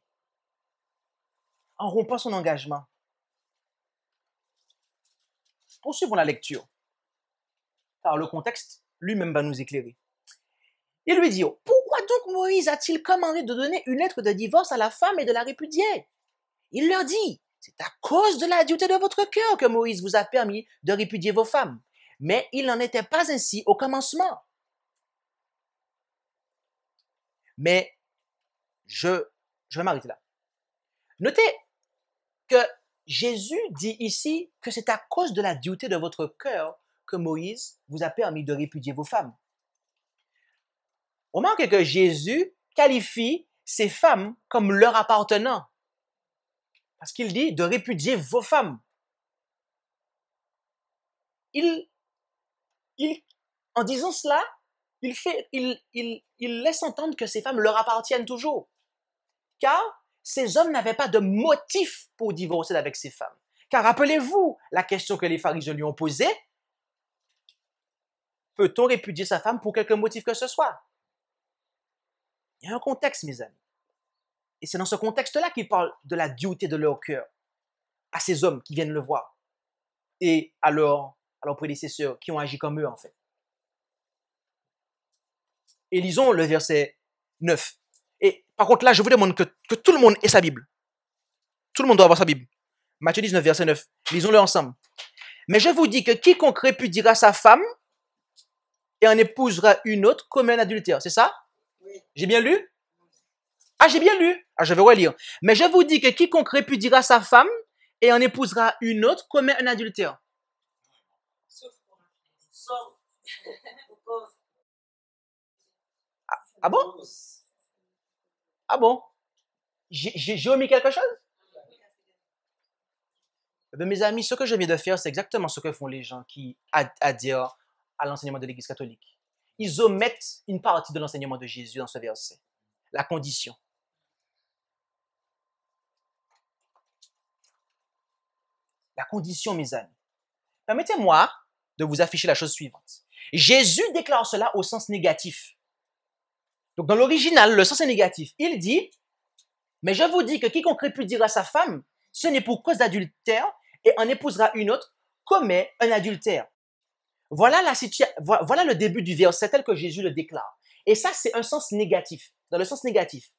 En rompant son engagement. Poursuivons la lecture, car le contexte lui-même va nous éclairer. Il lui dit, pourquoi donc Moïse a-t-il commandé de donner une lettre de divorce à la femme et de la répudier? Il leur dit, c'est à cause de la dureté de votre cœur que Moïse vous a permis de répudier vos femmes. Mais il n'en était pas ainsi au commencement. Mais je vais m'arrêter là. Notez que Jésus dit ici que c'est à cause de la dureté de votre cœur que Moïse vous a permis de répudier vos femmes. Remarquez que Jésus qualifie ces femmes comme leur appartenant. Parce qu'il dit de répudier vos femmes. En disant cela, il laisse entendre que ces femmes leur appartiennent toujours. Car ces hommes n'avaient pas de motif pour divorcer avec ces femmes. Car rappelez-vous la question que les pharisiens lui ont posée. Peut-on répudier sa femme pour quelque motif que ce soit? Il y a un contexte, mes amis. Et c'est dans ce contexte-là qu'il parle de la dureté de leur cœur à ces hommes qui viennent le voir et à leurs prédécesseurs qui ont agi comme eux, en fait. Et lisons le verset 9. Et par contre, là, je vous demande que tout le monde ait sa Bible. Tout le monde doit avoir sa Bible. Matthieu 19, verset 9. Lisons-le ensemble. Mais je vous dis que quiconque répudiera sa femme et en épousera une autre commet un adultère. C'est ça? Oui. J'ai bien lu? Ah, j'ai bien lu. Ah, je vais relire. Mais je vous dis que quiconque répudiera sa femme et en épousera une autre commet un adultère. Ah bon? Ah bon? J'ai omis quelque chose? Eh mes amis, ce que je viens de faire, c'est exactement ce que font les gens qui adhèrent à l'enseignement de l'Église catholique. Ils omettent une partie de l'enseignement de Jésus dans ce verset. La condition. La condition, mes amis. Permettez-moi de vous afficher la chose suivante. Jésus déclare cela au sens négatif. Donc, dans l'original, le sens est négatif. Il dit, mais je vous dis que quiconque répudiera sa femme, ce n'est pour cause d'adultère, et en épousera une autre, commet un adultère. Voilà le début du verset tel que Jésus le déclare. Et ça, c'est un sens négatif, dans le sens négatif.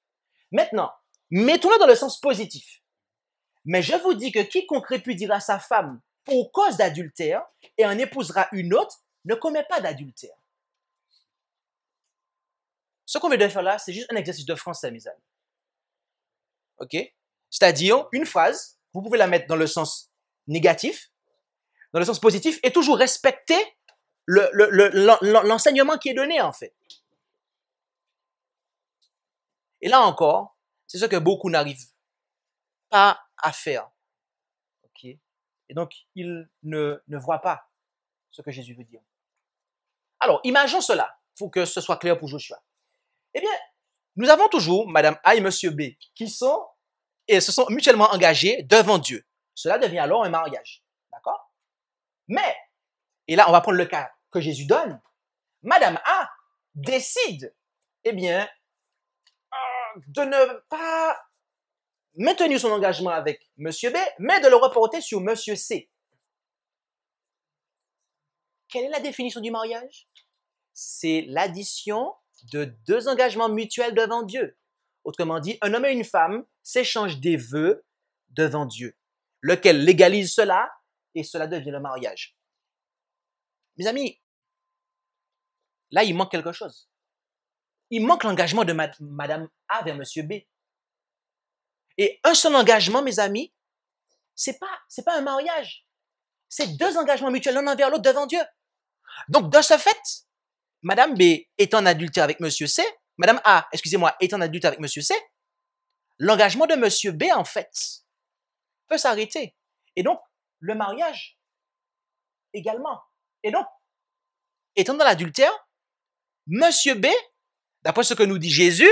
Maintenant, mettons-le dans le sens positif. Mais je vous dis que quiconque répudiera sa femme pour cause d'adultère et en épousera une autre ne commet pas d'adultère. Ce qu'on vient de faire là, c'est juste un exercice de français, mes amis. OK? C'est-à-dire, une phrase, vous pouvez la mettre dans le sens négatif, dans le sens positif, et toujours respecter l'enseignement qui est donné, en fait. Et là encore, c'est ce que beaucoup n'arrivent pas à faire. OK? Et donc, ils ne voient pas ce que Jésus veut dire. Alors, imaginons cela. Il faut que ce soit clair pour Joshua. Eh bien, nous avons toujours Madame A et Monsieur B qui se sont mutuellement engagés devant Dieu. Cela devient alors un mariage. D'accord? Mais, et là, on va prendre le cas que Jésus donne. Madame A décide, eh bien, de ne pas maintenir son engagement avec Monsieur B, mais de le reporter sur Monsieur C. Quelle est la définition du mariage? C'est l'addition de deux engagements mutuels devant Dieu. Autrement dit, un homme et une femme s'échangent des vœux devant Dieu, lequel légalise cela et cela devient le mariage. Mes amis, là, il manque quelque chose. Il manque l'engagement de Madame A vers Monsieur B. Et un seul engagement, mes amis, c'est pas un mariage. C'est deux engagements mutuels l'un envers l'autre devant Dieu. Donc, de ce fait, Madame B est en adultère avec Monsieur C, Madame A, excusez-moi, est en adultère avec Monsieur C, l'engagement de Monsieur B, en fait, peut s'arrêter. Et donc, le mariage également. Et donc, étant dans l'adultère, Monsieur B, d'après ce que nous dit Jésus,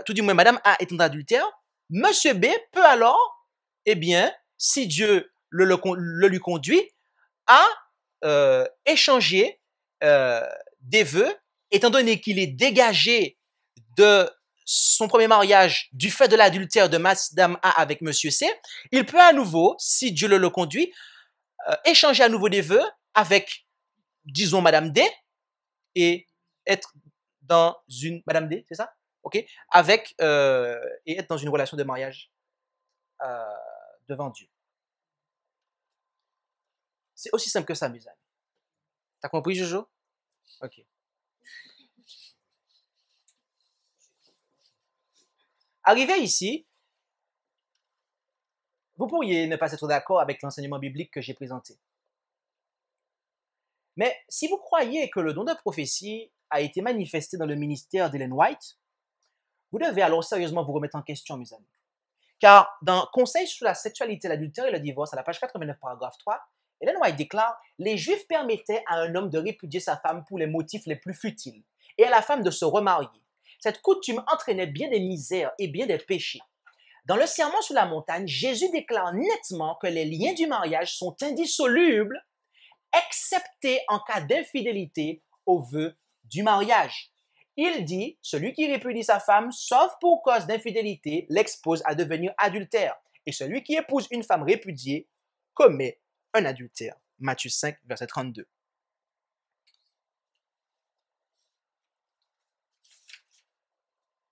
tout du moins Madame A étant dans l'adultère, Monsieur B peut alors, eh bien, si Dieu le lui conduit, à échanger des vœux, étant donné qu'il est dégagé de son premier mariage du fait de l'adultère de Madame A avec Monsieur C, il peut à nouveau, si Dieu le conduit, échanger à nouveau des vœux avec, disons, Madame D et être dans une... Madame D, c'est ça? OK? Avec, et être dans une relation de mariage devant Dieu. C'est aussi simple que ça, mes amis. T'as compris, Jojo? OK. Arrivé ici, vous pourriez ne pas être d'accord avec l'enseignement biblique que j'ai présenté. Mais si vous croyez que le don de prophétie a été manifesté dans le ministère d'Ellen White, vous devez alors sérieusement vous remettre en question, mes amis. Car dans Conseil sur la sexualité, l'adultère et le divorce, à la page 89, paragraphe 3, Ellen White déclare « Les Juifs permettaient à un homme de répudier sa femme pour les motifs les plus futiles et à la femme de se remarier. Cette coutume entraînait bien des misères et bien des péchés. Dans le Sermon sur la montagne, Jésus déclare nettement que les liens du mariage sont indissolubles, excepté en cas d'infidélité au vœu du mariage. Il dit, celui qui répudie sa femme, sauf pour cause d'infidélité, l'expose à devenir adultère. Et celui qui épouse une femme répudiée commet un adultère. Matthieu 5, verset 32.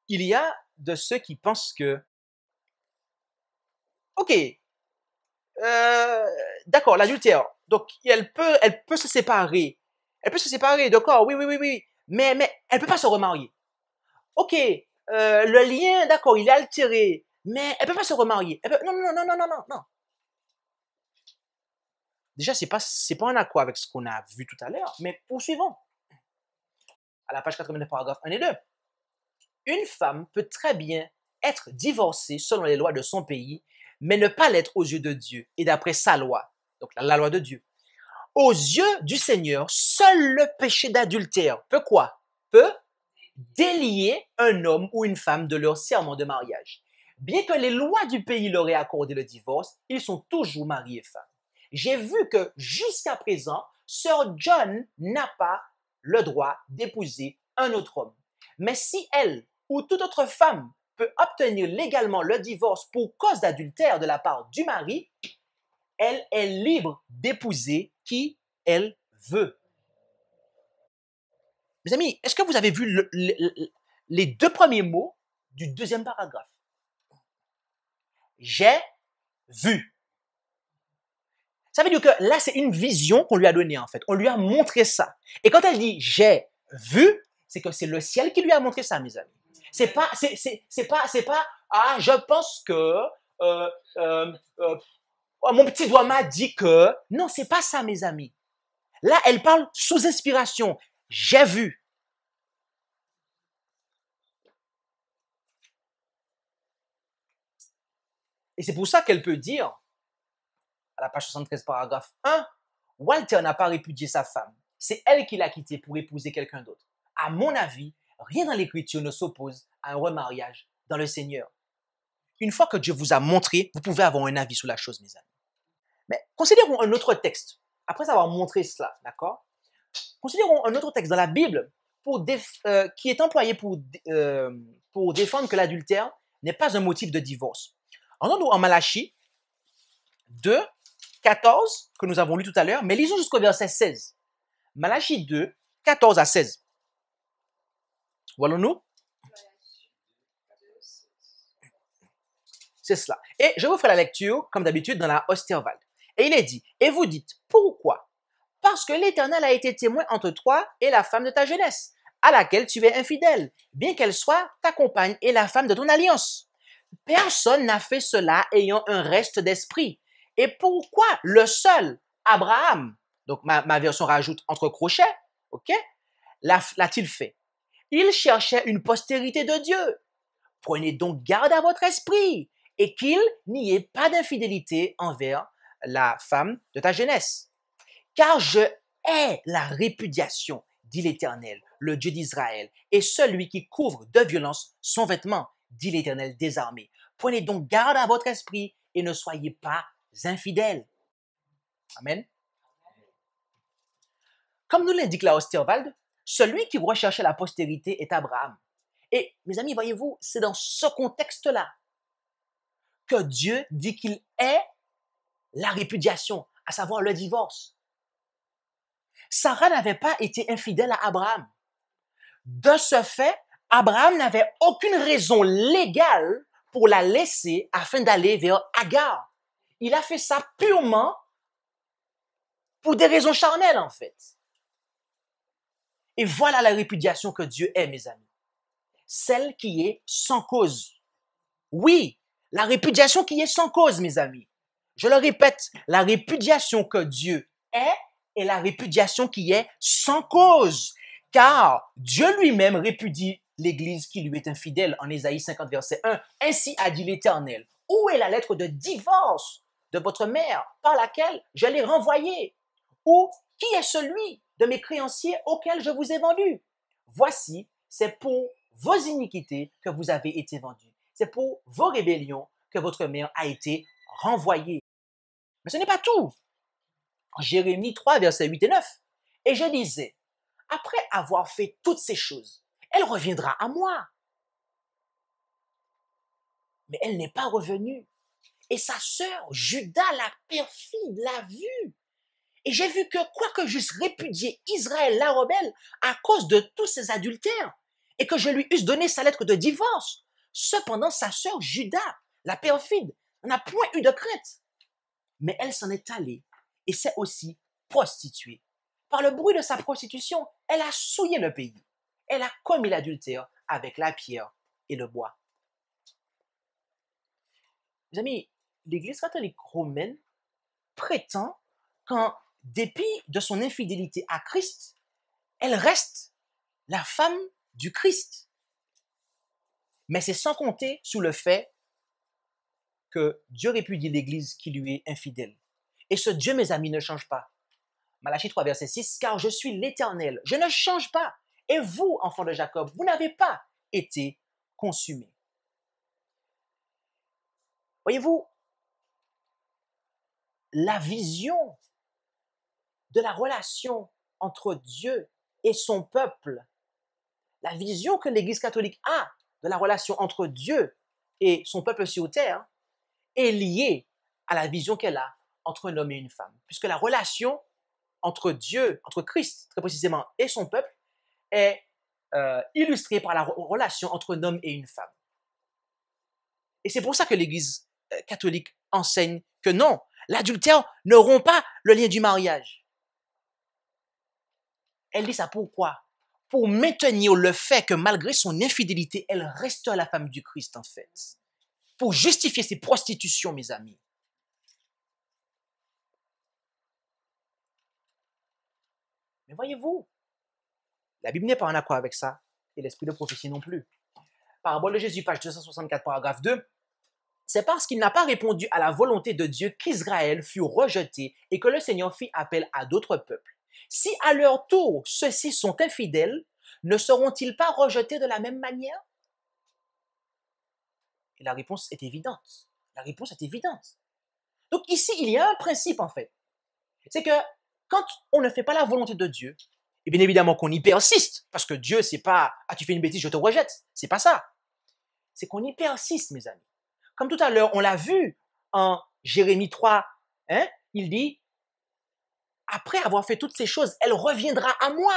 Il y a de ceux qui pensent que, ok, d'accord, l'adultère, donc elle peut se séparer. Elle peut se séparer, d'accord, oui. Mais elle ne peut pas se remarier. Ok, le lien, d'accord, il est altéré, mais elle ne peut pas se remarier. Non. Déjà, c'est pas en accord avec ce qu'on a vu tout à l'heure, mais poursuivons. À la page 89, paragraphe 1 et 2. Une femme peut très bien être divorcée selon les lois de son pays, mais ne pas l'être aux yeux de Dieu et d'après sa loi, donc la loi de Dieu. Aux yeux du Seigneur, seul le péché d'adultère peut quoi? Peut délier un homme ou une femme de leur serment de mariage. Bien que les lois du pays leur aient accordé le divorce, ils sont toujours mariés et femmes. J'ai vu que jusqu'à présent, Sir John n'a pas le droit d'épouser un autre homme. Mais si elle ou toute autre femme peut obtenir légalement le divorce pour cause d'adultère de la part du mari, elle est libre d'épouser qui elle veut. Mes amis, est-ce que vous avez vu les deux premiers mots du deuxième paragraphe? j'ai vu. Ça veut dire que là, c'est une vision qu'on lui a donnée en fait. On lui a montré ça. Et quand elle dit j'ai vu, c'est que c'est le ciel qui lui a montré ça, mes amis. C'est pas, ah, je pense que oh, mon petit doigt m'a dit que. Non, c'est pas ça, mes amis. Là, elle parle sous inspiration. J'ai vu. Et c'est pour ça qu'elle peut dire, à la page 73, paragraphe 1, Walter n'a pas répudié sa femme. C'est elle qui l'a quitté pour épouser quelqu'un d'autre. À mon avis, rien dans l'Écriture ne s'oppose à un remariage dans le Seigneur. Une fois que Dieu vous a montré, vous pouvez avoir un avis sur la chose, mes amis. Mais considérons un autre texte. Après avoir montré cela, d'accord? Considérons un autre texte dans la Bible qui est employé pour défendre que l'adultère n'est pas un motif de divorce. Entendons en Malachie 2, 14, que nous avons lu tout à l'heure, mais lisons jusqu'au verset 16. Malachie 2, 14 à 16. Voyons-nous? C'est cela. Et je vous ferai la lecture, comme d'habitude, dans la Osterwald. Et il est dit, et vous dites, pourquoi? Parce que l'Éternel a été témoin entre toi et la femme de ta jeunesse, à laquelle tu es infidèle, bien qu'elle soit ta compagne et la femme de ton alliance. Personne n'a fait cela ayant un reste d'esprit. Et pourquoi le seul Abraham, donc ma version rajoute entre crochets, ok, l'a-t-il fait? Il cherchait une postérité de Dieu. Prenez donc garde à votre esprit et qu'il n'y ait pas d'infidélité envers la femme de ta jeunesse. Car je hais la répudiation, dit l'Éternel, le Dieu d'Israël, et celui qui couvre de violence son vêtement, dit l'Éternel des armées. Prenez donc garde à votre esprit et ne soyez pas infidèles. Amen. Comme nous l'indique la Osterwald, celui qui recherchait la postérité est Abraham. Et mes amis, voyez-vous, c'est dans ce contexte-là que Dieu dit qu'il hait la répudiation, à savoir le divorce. Sarah n'avait pas été infidèle à Abraham. De ce fait, Abraham n'avait aucune raison légale pour la laisser afin d'aller vers Agar. Il a fait ça purement pour des raisons charnelles, en fait. Et voilà la répudiation que Dieu hait, mes amis. Celle qui est sans cause. Oui, la répudiation qui est sans cause, mes amis. Je le répète, la répudiation que Dieu hait est la répudiation qui est sans cause. Car Dieu lui-même répudie l'Église qui lui est infidèle en Ésaïe 50, verset 1. Ainsi a dit l'Éternel. Où est la lettre de divorce de votre mère par laquelle je l'ai renvoyée? Ou qui est celui de mes créanciers auxquels je vous ai vendu? Voici, c'est pour vos iniquités que vous avez été vendus. C'est pour vos rébellions que votre mère a été renvoyée. Mais ce n'est pas tout. En Jérémie 3, versets 8 et 9. Et je disais, après avoir fait toutes ces choses, elle reviendra à moi. Mais elle n'est pas revenue. Et sa sœur, Judas, la perfide, l'a vue. Et j'ai vu que, quoique j'eusse répudié Israël, la rebelle, à cause de tous ses adultères, et que je lui eusse donné sa lettre de divorce, cependant sa sœur Judas, la perfide, n'a point eu de crainte. Mais elle s'en est allée et s'est aussi prostituée. Par le bruit de sa prostitution, elle a souillé le pays. Elle a commis l'adultère avec la pierre et le bois. Mes amis, l'Église catholique romaine prétend qu'en dépit de son infidélité à Christ, elle reste la femme du Christ. Mais c'est sans compter sur le fait que Dieu répudie l'Église qui lui est infidèle. Et ce Dieu, mes amis, ne change pas. Malachie 3, verset 6, car je suis l'Éternel, je ne change pas. Et vous, enfants de Jacob, vous n'avez pas été consumés. Voyez-vous, la vision de la relation entre Dieu et son peuple, la vision que l'Église catholique a de la relation entre Dieu et son peuple sur terre est liée à la vision qu'elle a entre un homme et une femme. Puisque la relation entre Dieu, entre Christ très précisément, et son peuple est illustrée par la relation entre un homme et une femme. Et c'est pour ça que l'Église catholique enseigne que non, l'adultère ne rompt pas le lien du mariage. Elle dit ça pourquoi? Pour maintenir le fait que malgré son infidélité, elle reste la femme du Christ en fait. Pour justifier ses prostitutions, mes amis. Mais voyez-vous, la Bible n'est pas en accord avec ça, et l'esprit de prophétie non plus. Parabole de Jésus, page 264, paragraphe 2. C'est parce qu'il n'a pas répondu à la volonté de Dieu qu'Israël fut rejeté et que le Seigneur fit appel à d'autres peuples. Si à leur tour ceux-ci sont infidèles, ne seront-ils pas rejetés de la même manière? Et la réponse est évidente. La réponse est évidente. Donc ici, il y a un principe en fait. C'est que quand on ne fait pas la volonté de Dieu, et bien évidemment qu'on y persiste, parce que Dieu, c'est pas « Ah, tu fais une bêtise, je te rejette ». C'est pas ça. C'est qu'on y persiste, mes amis. Comme tout à l'heure, on l'a vu en Jérémie 3, hein, il dit « Après avoir fait toutes ces choses, elle reviendra à moi ».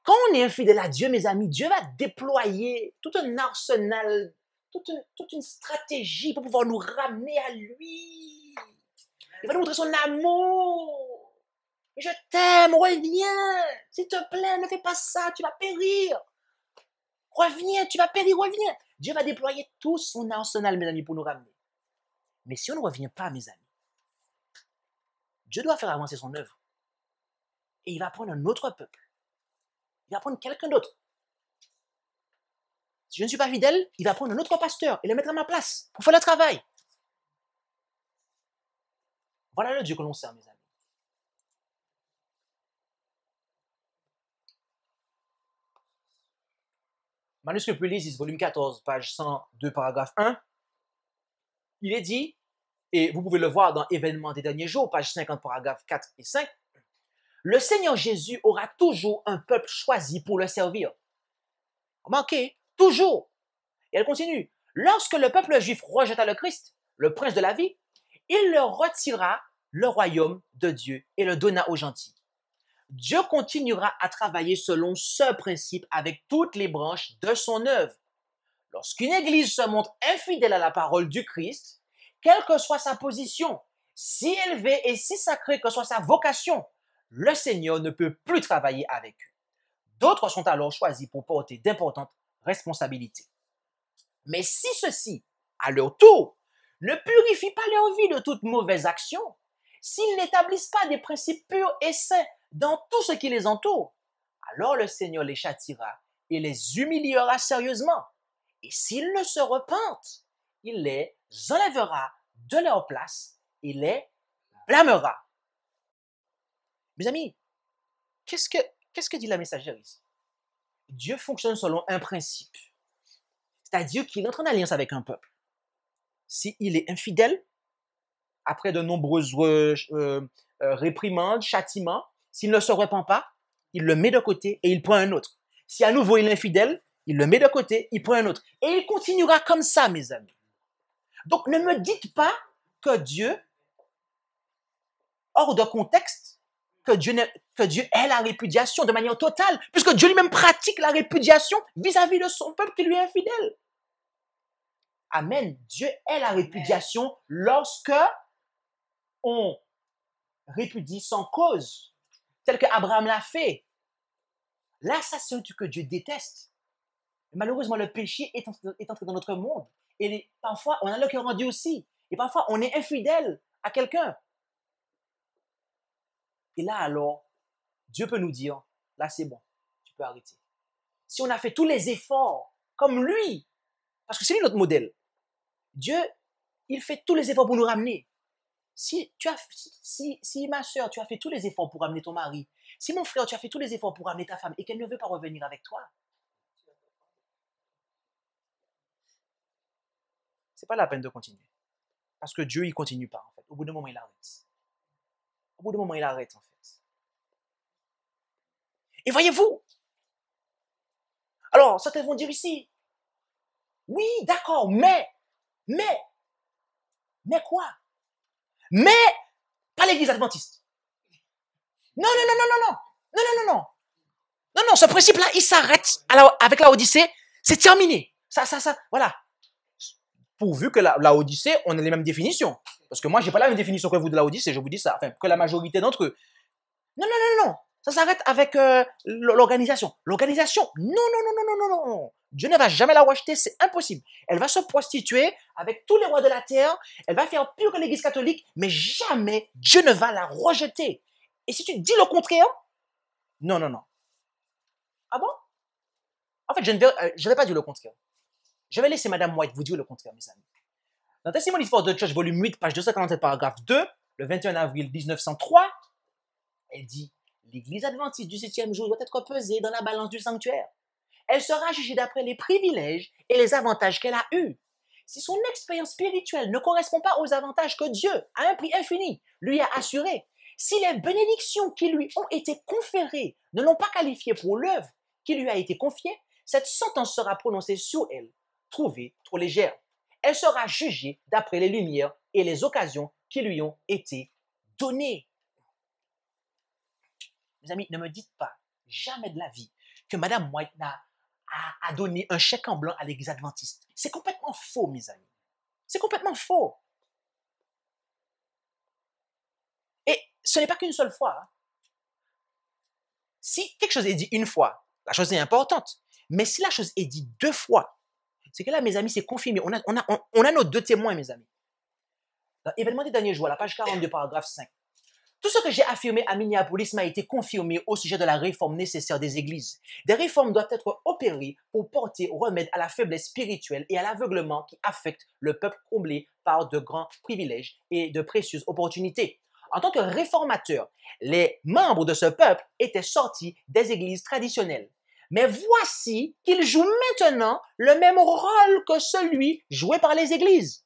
Quand on est infidèle à Dieu, mes amis, Dieu va déployer tout un arsenal, toute une stratégie pour pouvoir nous ramener à lui. Il va nous montrer son amour. Je t'aime, reviens. S'il te plaît, ne fais pas ça, tu vas périr. Reviens, tu vas périr, reviens. Dieu va déployer tout son arsenal, mes amis, pour nous ramener. Mais si on ne revient pas, mes amis, Dieu doit faire avancer son œuvre. Et il va prendre un autre peuple. Il va prendre quelqu'un d'autre. Si je ne suis pas fidèle, il va prendre un autre pasteur et le mettre à ma place pour faire le travail. Voilà le Dieu que l'on sert, mes amis. Manuscrit Pulésis, volume 14, page 102, paragraphe 1. Il est dit, et vous pouvez le voir dans Événements des derniers jours, page 50, paragraphe 4 et 5, le Seigneur Jésus aura toujours un peuple choisi pour le servir. Remarquez, toujours. Et elle continue. Lorsque le peuple juif rejeta le Christ, le prince de la vie, il leur retira le royaume de Dieu et le donna aux gentils. Dieu continuera à travailler selon ce principe avec toutes les branches de son œuvre. Lorsqu'une église se montre infidèle à la parole du Christ, quelle que soit sa position, si élevée et si sacrée que soit sa vocation, le Seigneur ne peut plus travailler avec eux. D'autres sont alors choisis pour porter d'importantes responsabilités. Mais si ceux-ci, à leur tour, ne purifient pas leur vie de toute mauvaise action, s'ils n'établissent pas des principes purs et saints dans tout ce qui les entoure, alors le Seigneur les châtiera et les humiliera sérieusement. Et s'ils ne se repentent, il les enlèvera de leur place et les blâmera. Mes amis, qu'est-ce que dit la messagère ici? Dieu fonctionne selon un principe. C'est-à-dire qu'il entre en alliance avec un peuple. S'il est infidèle, après de nombreuses réprimandes, châtiments, s'il ne se repent pas, il le met de côté et il prend un autre. Si à nouveau il est infidèle, il le met de côté, il prend un autre. Et il continuera comme ça, mes amis. Donc ne me dites pas que Dieu, hors de contexte, que Dieu ait la répudiation de manière totale, puisque Dieu lui-même pratique la répudiation vis-à-vis de son peuple qui lui est infidèle. Amen. Dieu est la répudiation lorsque on répudie sans cause, tel qu'Abraham l'a fait. Là, ça, c'est un truc que Dieu déteste. Malheureusement, le péché est entré dans notre monde. Et parfois, on a le cœur rendu aussi. Et parfois, on est infidèle à quelqu'un. Et là, alors, Dieu peut nous dire, là, c'est bon, tu peux arrêter. Si on a fait tous les efforts, comme lui, parce que c'est lui notre modèle, Dieu, il fait tous les efforts pour nous ramener. Si ma soeur, tu as fait tous les efforts pour ramener ton mari, si mon frère, tu as fait tous les efforts pour ramener ta femme et qu'elle ne veut pas revenir avec toi, c'est pas la peine de continuer. Parce que Dieu, il continue pas, en fait. Au bout d'un moment, il arrête. Au bout d'un moment, il arrête, en fait. Et voyez-vous, alors, certains vont dire ici, oui, d'accord, mais quoi? Mais, pas l'église adventiste. Non, ce principe-là, il s'arrête avec la Odyssée, c'est terminé. Ça, voilà. pourvu que la Odyssée, on ait les mêmes définitions. Parce que moi, je n'ai pas la même définition que vous de la Odyssée, je vous dis ça, enfin, que la majorité d'entre eux. Non, non, non, non, ça s'arrête avec l'organisation. L'organisation, non, non, non, non, non, non, non. Dieu ne va jamais la rejeter, c'est impossible. Elle va se prostituer avec tous les rois de la terre, elle va faire pire que l'Église catholique, mais jamais Dieu ne va la rejeter. Et si tu dis le contraire, non, non, non. Ah bon? En fait, je ne vais pas dire le contraire. Je vais laisser Madame White vous dire le contraire, mes amis. Dans Testimony for the Church, volume 8, page 247, paragraphe 2, le 21 avril 1903, elle dit « L'Église adventiste du 7e jour doit être pesée dans la balance du sanctuaire. Elle sera jugée d'après les privilèges et les avantages qu'elle a eus. Si son expérience spirituelle ne correspond pas aux avantages que Dieu, à un prix infini, lui a assurés, si les bénédictions qui lui ont été conférées ne l'ont pas qualifiée pour l'œuvre qui lui a été confiée, cette sentence sera prononcée sur elle, trouvée trop légère. Elle sera jugée d'après les lumières et les occasions qui lui ont été données. » Mes amis, ne me dites pas jamais de la vie que Madame White a donné un chèque en blanc à l'Église adventiste. C'est complètement faux, mes amis. C'est complètement faux. Et ce n'est pas qu'une seule fois. Hein. Si quelque chose est dit une fois, la chose est importante. Mais si la chose est dit 2 fois, c'est que là, mes amis, c'est confirmé. On a nos 2 témoins, mes amis. Dans Événement des derniers jours, la page 42, paragraphe 5. Tout ce que j'ai affirmé à Minneapolis m'a été confirmé au sujet de la réforme nécessaire des églises. Des réformes doivent être opérées pour porter remède à la faiblesse spirituelle et à l'aveuglement qui affecte le peuple comblé par de grands privilèges et de précieuses opportunités. En tant que réformateurs, les membres de ce peuple étaient sortis des églises traditionnelles. Mais voici qu'ils jouent maintenant le même rôle que celui joué par les églises.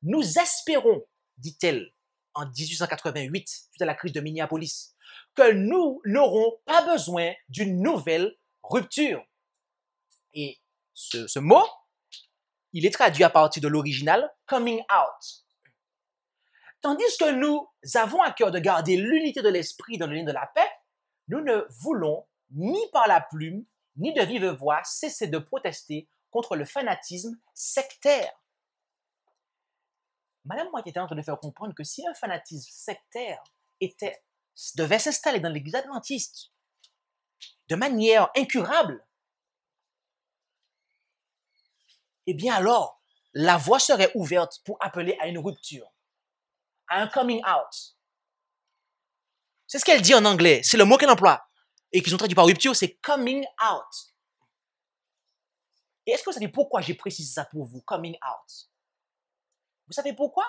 Nous espérons, dit-elle, en 1888, suite à la crise de Minneapolis, que nous n'aurons pas besoin d'une nouvelle rupture. Et ce mot, il est traduit à partir de l'original « coming out ». Tandis que nous avons à cœur de garder l'unité de l'esprit dans le lien de la paix, nous ne voulons ni par la plume, ni de vive voix cesser de protester contre le fanatisme sectaire. Madame White était en train de faire comprendre que si un fanatisme sectaire devait s'installer dans l'Église adventiste de manière incurable, eh bien alors, la voie serait ouverte pour appeler à une rupture, à un coming out. C'est ce qu'elle dit en anglais, c'est le mot qu'elle emploie. Et qu'ils ont traduit par rupture, c'est coming out. Et est-ce que vous savez pourquoi j'ai précisé ça pour vous, coming out? Vous savez pourquoi?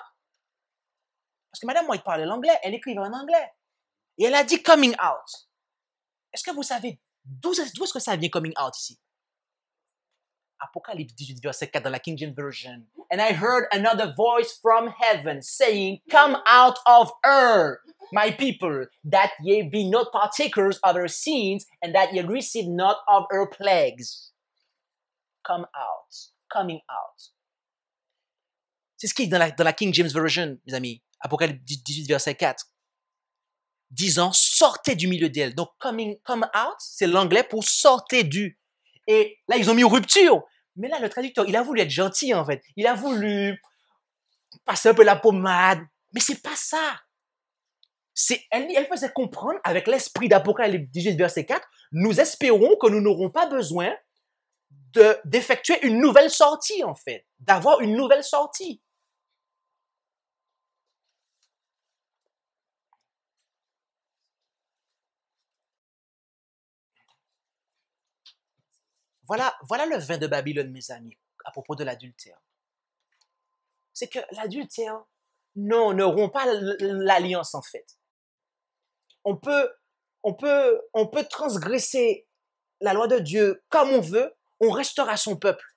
Parce que Madame White parlait l'anglais, elle écrivait en anglais. Et elle a dit coming out. Est-ce que vous savez d'où est-ce que ça vient coming out ici? Apocalypse 18, verset 4 dans la King James Version. And I heard another voice from heaven saying, come out of her, my people, that ye be not partakers of her sins, and that ye receive not of her plagues. Come out. Coming out. C'est ce qui est dans la King James Version, mes amis. Apocalypse 18, verset 4. Disant, sortez du milieu d'elle. Donc, come out, c'est l'anglais pour sortez du. Et là, ils ont mis rupture. Mais là, le traducteur, il a voulu être gentil, en fait. Il a voulu passer un peu la pommade. Mais c'est pas ça. Elle faisait comprendre, avec l'esprit d'Apocalypse 18, verset 4, nous espérons que nous n'aurons pas besoin d'effectuer une nouvelle sortie, en fait. D'avoir une nouvelle sortie. Voilà le vin de Babylone, mes amis, à propos de l'adultère. C'est que l'adultère, non, ne rompt pas l'alliance, en fait. On peut transgresser la loi de Dieu comme on veut, on restera son peuple.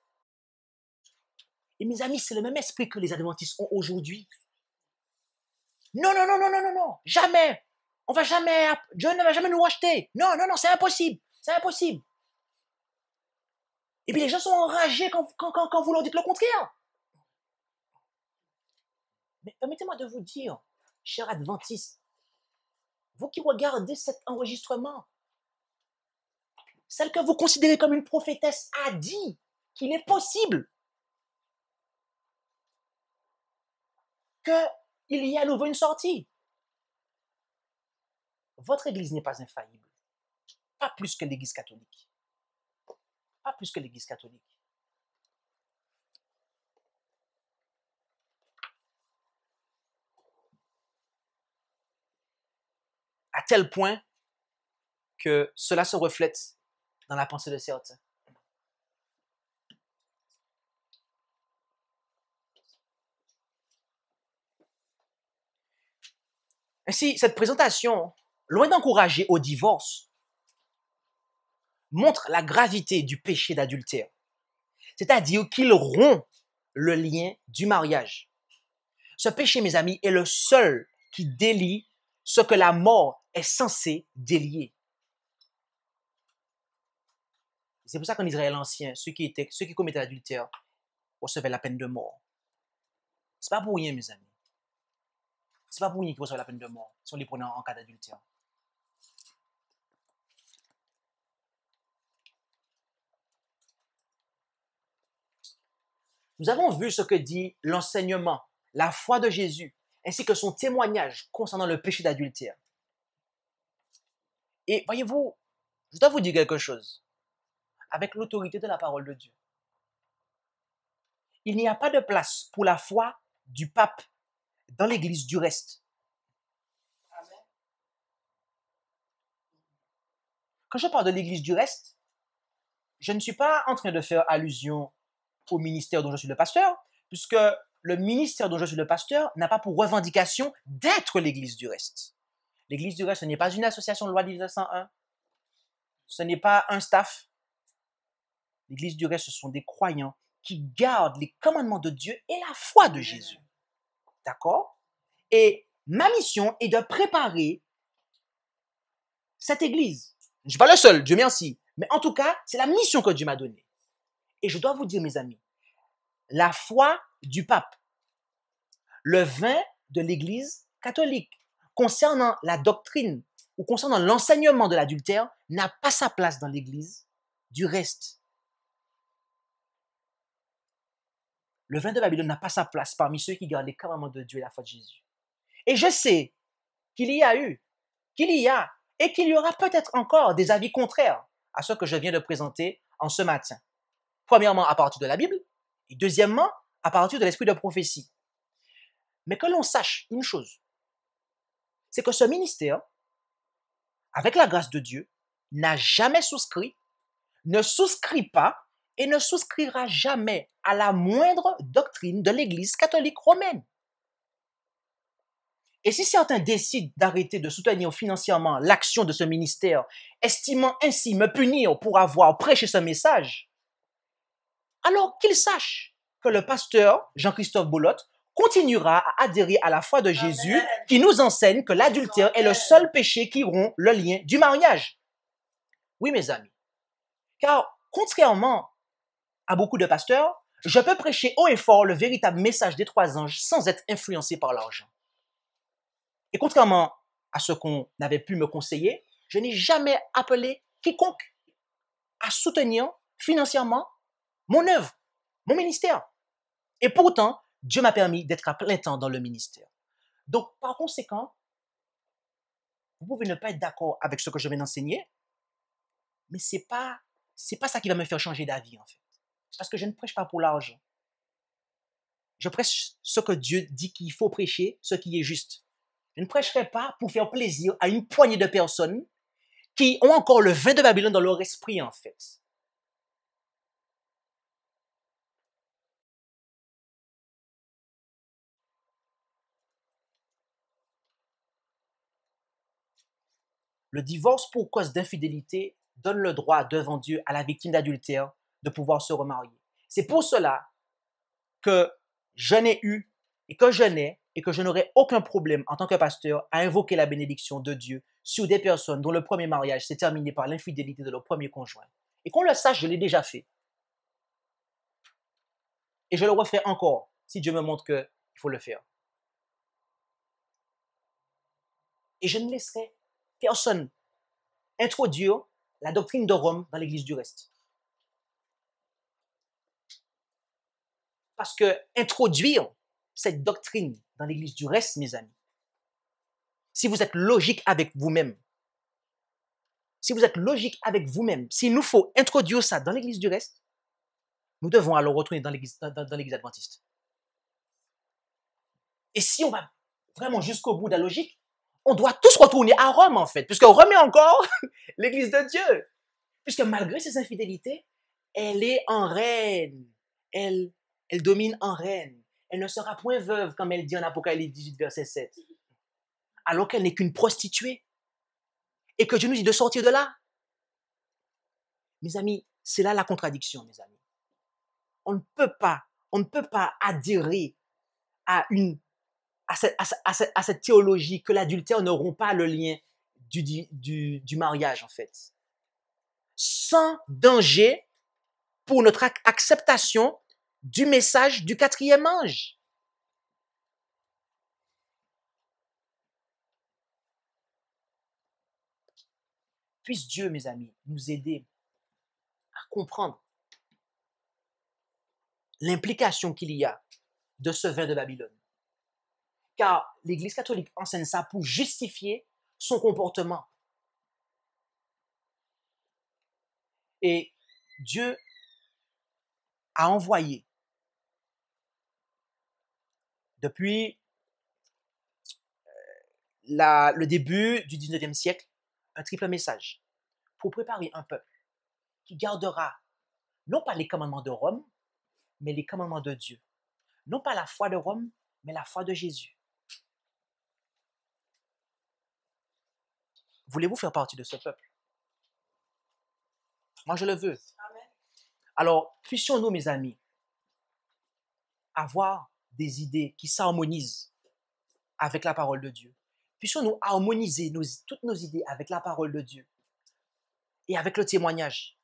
Et mes amis, c'est le même esprit que les adventistes ont aujourd'hui. Non, non, non, non, non, non, non, jamais. Dieu ne va jamais nous racheter. Non, non, non, c'est impossible. C'est impossible. Et puis les gens sont enragés quand vous leur dites le contraire. Mais permettez-moi de vous dire, chers adventistes, vous qui regardez cet enregistrement, celle que vous considérez comme une prophétesse a dit qu'il est possible qu'il y ait à nouveau une sortie. Votre Église n'est pas infaillible. Pas plus que l'Église catholique. Pas plus que l'Église catholique. À tel point que cela se reflète dans la pensée de certains. Ainsi, cette présentation, loin d'encourager au divorce, montre la gravité du péché d'adultère. C'est-à-dire qu'il rompt le lien du mariage. Ce péché, mes amis, est le seul qui délie ce que la mort est censée délier. C'est pour ça qu'en Israël ancien, ceux qui commettaient l'adultère recevaient la peine de mort. C'est pas pour rien, mes amis. C'est pas pour rien qu'ils reçoivent la peine de mort si on les prenait en cas d'adultère. Nous avons vu ce que dit l'enseignement, la foi de Jésus, ainsi que son témoignage concernant le péché d'adultère. Et voyez-vous, je dois vous dire quelque chose, avec l'autorité de la parole de Dieu. Il n'y a pas de place pour la foi du pape dans l'Église du reste. Quand je parle de l'Église du reste, je ne suis pas en train de faire allusion au ministère dont je suis le pasteur, puisque le ministère dont je suis le pasteur n'a pas pour revendication d'être l'Église du reste. L'Église du reste, ce n'est pas une association de loi de 1901, ce n'est pas un staff. L'Église du reste, ce sont des croyants qui gardent les commandements de Dieu et la foi de Jésus. D'accord? Et ma mission est de préparer cette Église. Je ne suis pas le seul, Dieu merci. Mais en tout cas, c'est la mission que Dieu m'a donnée. Et je dois vous dire, mes amis, la foi du pape, le vin de l'Église catholique, concernant la doctrine ou concernant l'enseignement de l'adultère, n'a pas sa place dans l'Église du reste. Le vin de Babylone n'a pas sa place parmi ceux qui gardent les commandements de Dieu et la foi de Jésus. Et je sais qu'il y a eu, qu'il y a et qu'il y aura peut-être encore des avis contraires à ce que je viens de présenter en ce matin. Premièrement, à partir de la Bible, et deuxièmement, à partir de l'esprit de prophétie. Mais que l'on sache une chose, c'est que ce ministère, avec la grâce de Dieu, n'a jamais souscrit, ne souscrit pas et ne souscrira jamais à la moindre doctrine de l'Église catholique romaine. Et si certains décident d'arrêter de soutenir financièrement l'action de ce ministère, estimant ainsi me punir pour avoir prêché ce message, alors qu'ils sachent que le pasteur Jean-Christophe Boulotte continuera à adhérer à la foi de Jésus qui nous enseigne que l'adultère est le seul péché qui rompt le lien du mariage. Oui, mes amis, car contrairement à beaucoup de pasteurs, je peux prêcher haut et fort le véritable message des 3 anges sans être influencé par l'argent. Et contrairement à ce qu'on avait pu me conseiller, je n'ai jamais appelé quiconque à soutenir financièrement mon œuvre, mon ministère. Et pourtant, Dieu m'a permis d'être à plein temps dans le ministère. Donc, par conséquent, vous pouvez ne pas être d'accord avec ce que je viens d'enseigner, mais c'est pas ça qui va me faire changer d'avis, en fait. Parce que je ne prêche pas pour l'argent. Je prêche ce que Dieu dit qu'il faut prêcher, ce qui est juste. Je ne prêcherai pas pour faire plaisir à une poignée de personnes qui ont encore le vin de Babylone dans leur esprit, en fait. Le divorce pour cause d'infidélité donne le droit devant Dieu à la victime d'adultère de pouvoir se remarier. C'est pour cela que je n'ai eu et que je n'ai et que je n'aurai aucun problème en tant que pasteur à invoquer la bénédiction de Dieu sur des personnes dont le premier mariage s'est terminé par l'infidélité de leur premier conjoint. Et qu'on le sache, je l'ai déjà fait. Et je le referai encore si Dieu me montre qu'il faut le faire. Et je ne laisserai personne introduire la doctrine de Rome dans l'Église du reste. Parce que introduire cette doctrine dans l'église du reste, mes amis, si vous êtes logique avec vous-même, s'il nous faut introduire ça dans l'église du reste, nous devons alors retourner dans l'église adventiste. Et si on va vraiment jusqu'au bout de la logique, on doit tous retourner à Rome, en fait, puisque Rome est encore l'église de Dieu. Puisque malgré ses infidélités, elle est en reine. Elle domine en reine. Elle ne sera point veuve, comme elle dit en Apocalypse 18, verset 7. Alors qu'elle n'est qu'une prostituée. Et que Dieu nous dit de sortir de là. Mes amis, c'est là la contradiction, mes amis. On ne peut pas adhérer à cette théologie que l'adultère ne rompt pas le lien du mariage, en fait. Sans danger pour notre acceptation du message du quatrième ange. Puisse Dieu, mes amis, nous aider à comprendre l'implication qu'il y a de ce vin de Babylone. Car l'Église catholique enseigne ça pour justifier son comportement. Et Dieu a envoyé, depuis le début du 19e siècle, un triple message pour préparer un peuple qui gardera non pas les commandements de Rome, mais les commandements de Dieu. Non pas la foi de Rome, mais la foi de Jésus. Voulez-vous faire partie de ce peuple? Moi, je le veux. Amen. Alors, puissions-nous, mes amis, avoir des idées qui s'harmonisent avec la parole de Dieu. Puissions-nous harmoniser toutes nos idées avec la parole de Dieu et avec le témoignage.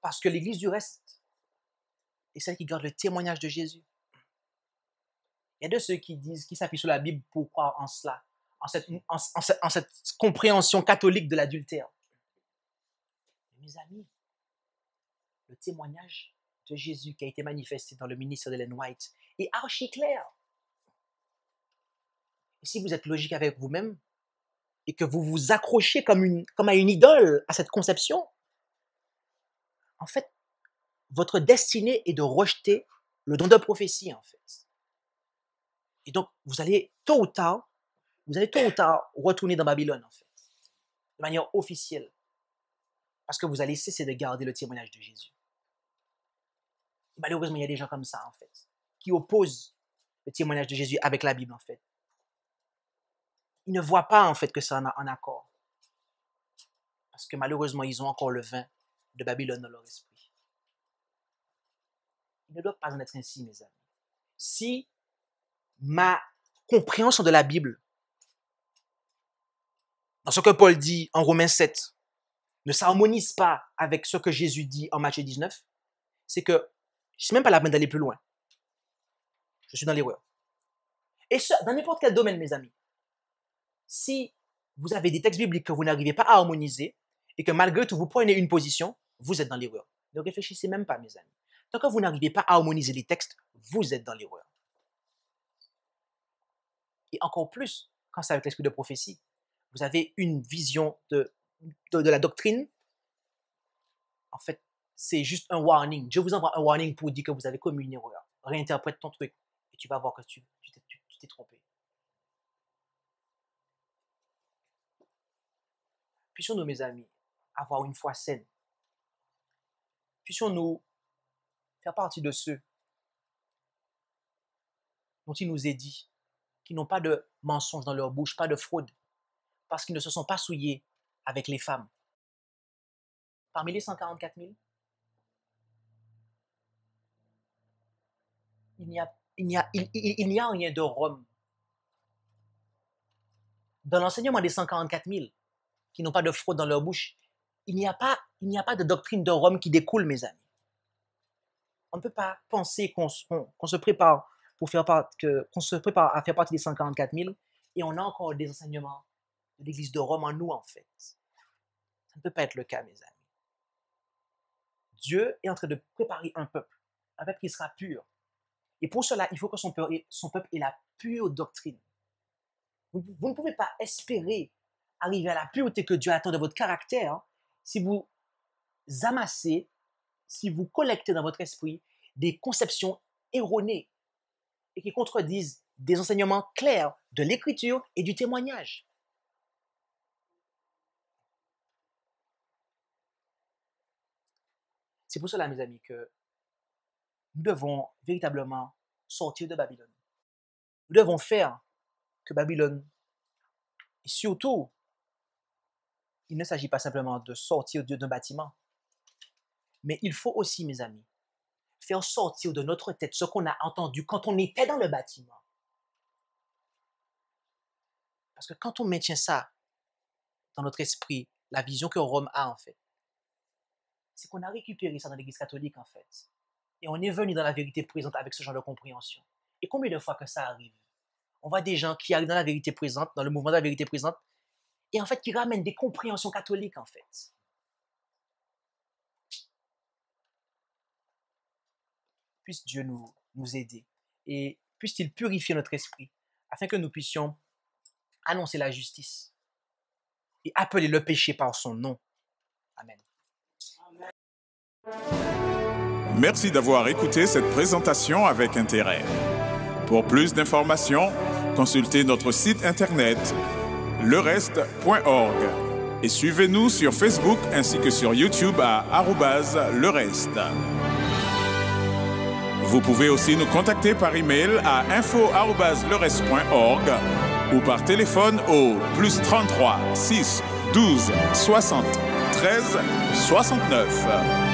Parce que l'Église du reste est celle qui garde le témoignage de Jésus. Il y a de ceux qui s'appuient sur la Bible pour croire en cela, en cette compréhension catholique de l'adultère. Mes amis, le témoignage de Jésus qui a été manifesté dans le ministère d'Ellen White est archi clair. Et si vous êtes logique avec vous-même et que vous vous accrochez comme à une idole à cette conception, en fait, votre destinée est de rejeter le don de prophétie, en fait. Et donc, vous allez tôt ou tard retourner dans Babylone, en fait, de manière officielle. Parce que vous allez cesser de garder le témoignage de Jésus. Et malheureusement, il y a des gens comme ça, en fait, qui opposent le témoignage de Jésus avec la Bible, en fait. Ils ne voient pas, en fait, que c'est en accord. Parce que malheureusement, ils ont encore le vin de Babylone dans leur esprit. Il ne doit pas en être ainsi, mes amis. Si ma compréhension de la Bible, dans ce que Paul dit en Romains 7, ne s'harmonise pas avec ce que Jésus dit en Matthieu 19, c'est que je ne suis même pas la peine d'aller plus loin. Je suis dans l'erreur. Et ce, dans n'importe quel domaine, mes amis. Si vous avez des textes bibliques que vous n'arrivez pas à harmoniser et que malgré tout vous prenez une position, vous êtes dans l'erreur. Ne réfléchissez même pas, mes amis. Tant que vous n'arrivez pas à harmoniser les textes, vous êtes dans l'erreur. Et encore plus, quand c'est avec l'esprit de prophétie, vous avez une vision de la doctrine. En fait, c'est juste un warning. Dieu vous envoie un warning pour dire que vous avez commis une erreur. Réinterprète ton truc et tu vas voir que tu t'es trompé. Puissions-nous, mes amis, avoir une foi saine. Puissions-nous faire partie de ceux dont il nous est dit, qui n'ont pas de mensonges dans leur bouche, pas de fraude, parce qu'ils ne se sont pas souillés avec les femmes. Parmi les 144 000, il n'y a rien de Rome. Dans l'enseignement des 144 000, qui n'ont pas de fraude dans leur bouche, il n'y a pas de doctrine de Rome qui découle, mes amis. On ne peut pas penser qu'on se prépare qu'on se prépare à faire partie des 144 000 et on a encore des enseignements de l'Église de Rome en nous, en fait. Ça ne peut pas être le cas, mes amis. Dieu est en train de préparer un peuple qui sera pur, Et pour cela, il faut que son peuple ait la pure doctrine. Vous ne pouvez pas espérer arriver à la pureté que Dieu attend de votre caractère si vous amassez, si vous collectez dans votre esprit des conceptions erronées et qui contredisent des enseignements clairs de l'écriture et du témoignage. C'est pour cela, mes amis, que nous devons véritablement sortir de Babylone. Nous devons faire que Babylone, et surtout, il ne s'agit pas simplement de sortir d'un bâtiment, mais il faut aussi, mes amis, faire sortir de notre tête ce qu'on a entendu quand on était dans le bâtiment. Parce que quand on maintient ça dans notre esprit, la vision que Rome a en fait, c'est qu'on a récupéré ça dans l'Église catholique en fait. Et on est venu dans la vérité présente avec ce genre de compréhension. Et combien de fois que ça arrive? On voit des gens qui arrivent dans la vérité présente, dans le mouvement de la vérité présente, et en fait qui ramènent des compréhensions catholiques en fait. Puisse Dieu nous aider et puisse-t-il purifier notre esprit afin que nous puissions annoncer la justice et appeler le péché par son nom. Amen. Merci d'avoir écouté cette présentation avec intérêt. Pour plus d'informations, consultez notre site internet lereste.org et suivez-nous sur Facebook ainsi que sur YouTube à @lereste. Vous pouvez aussi nous contacter par email à info@lereste.org ou par téléphone au +33 6 12 60 13 69.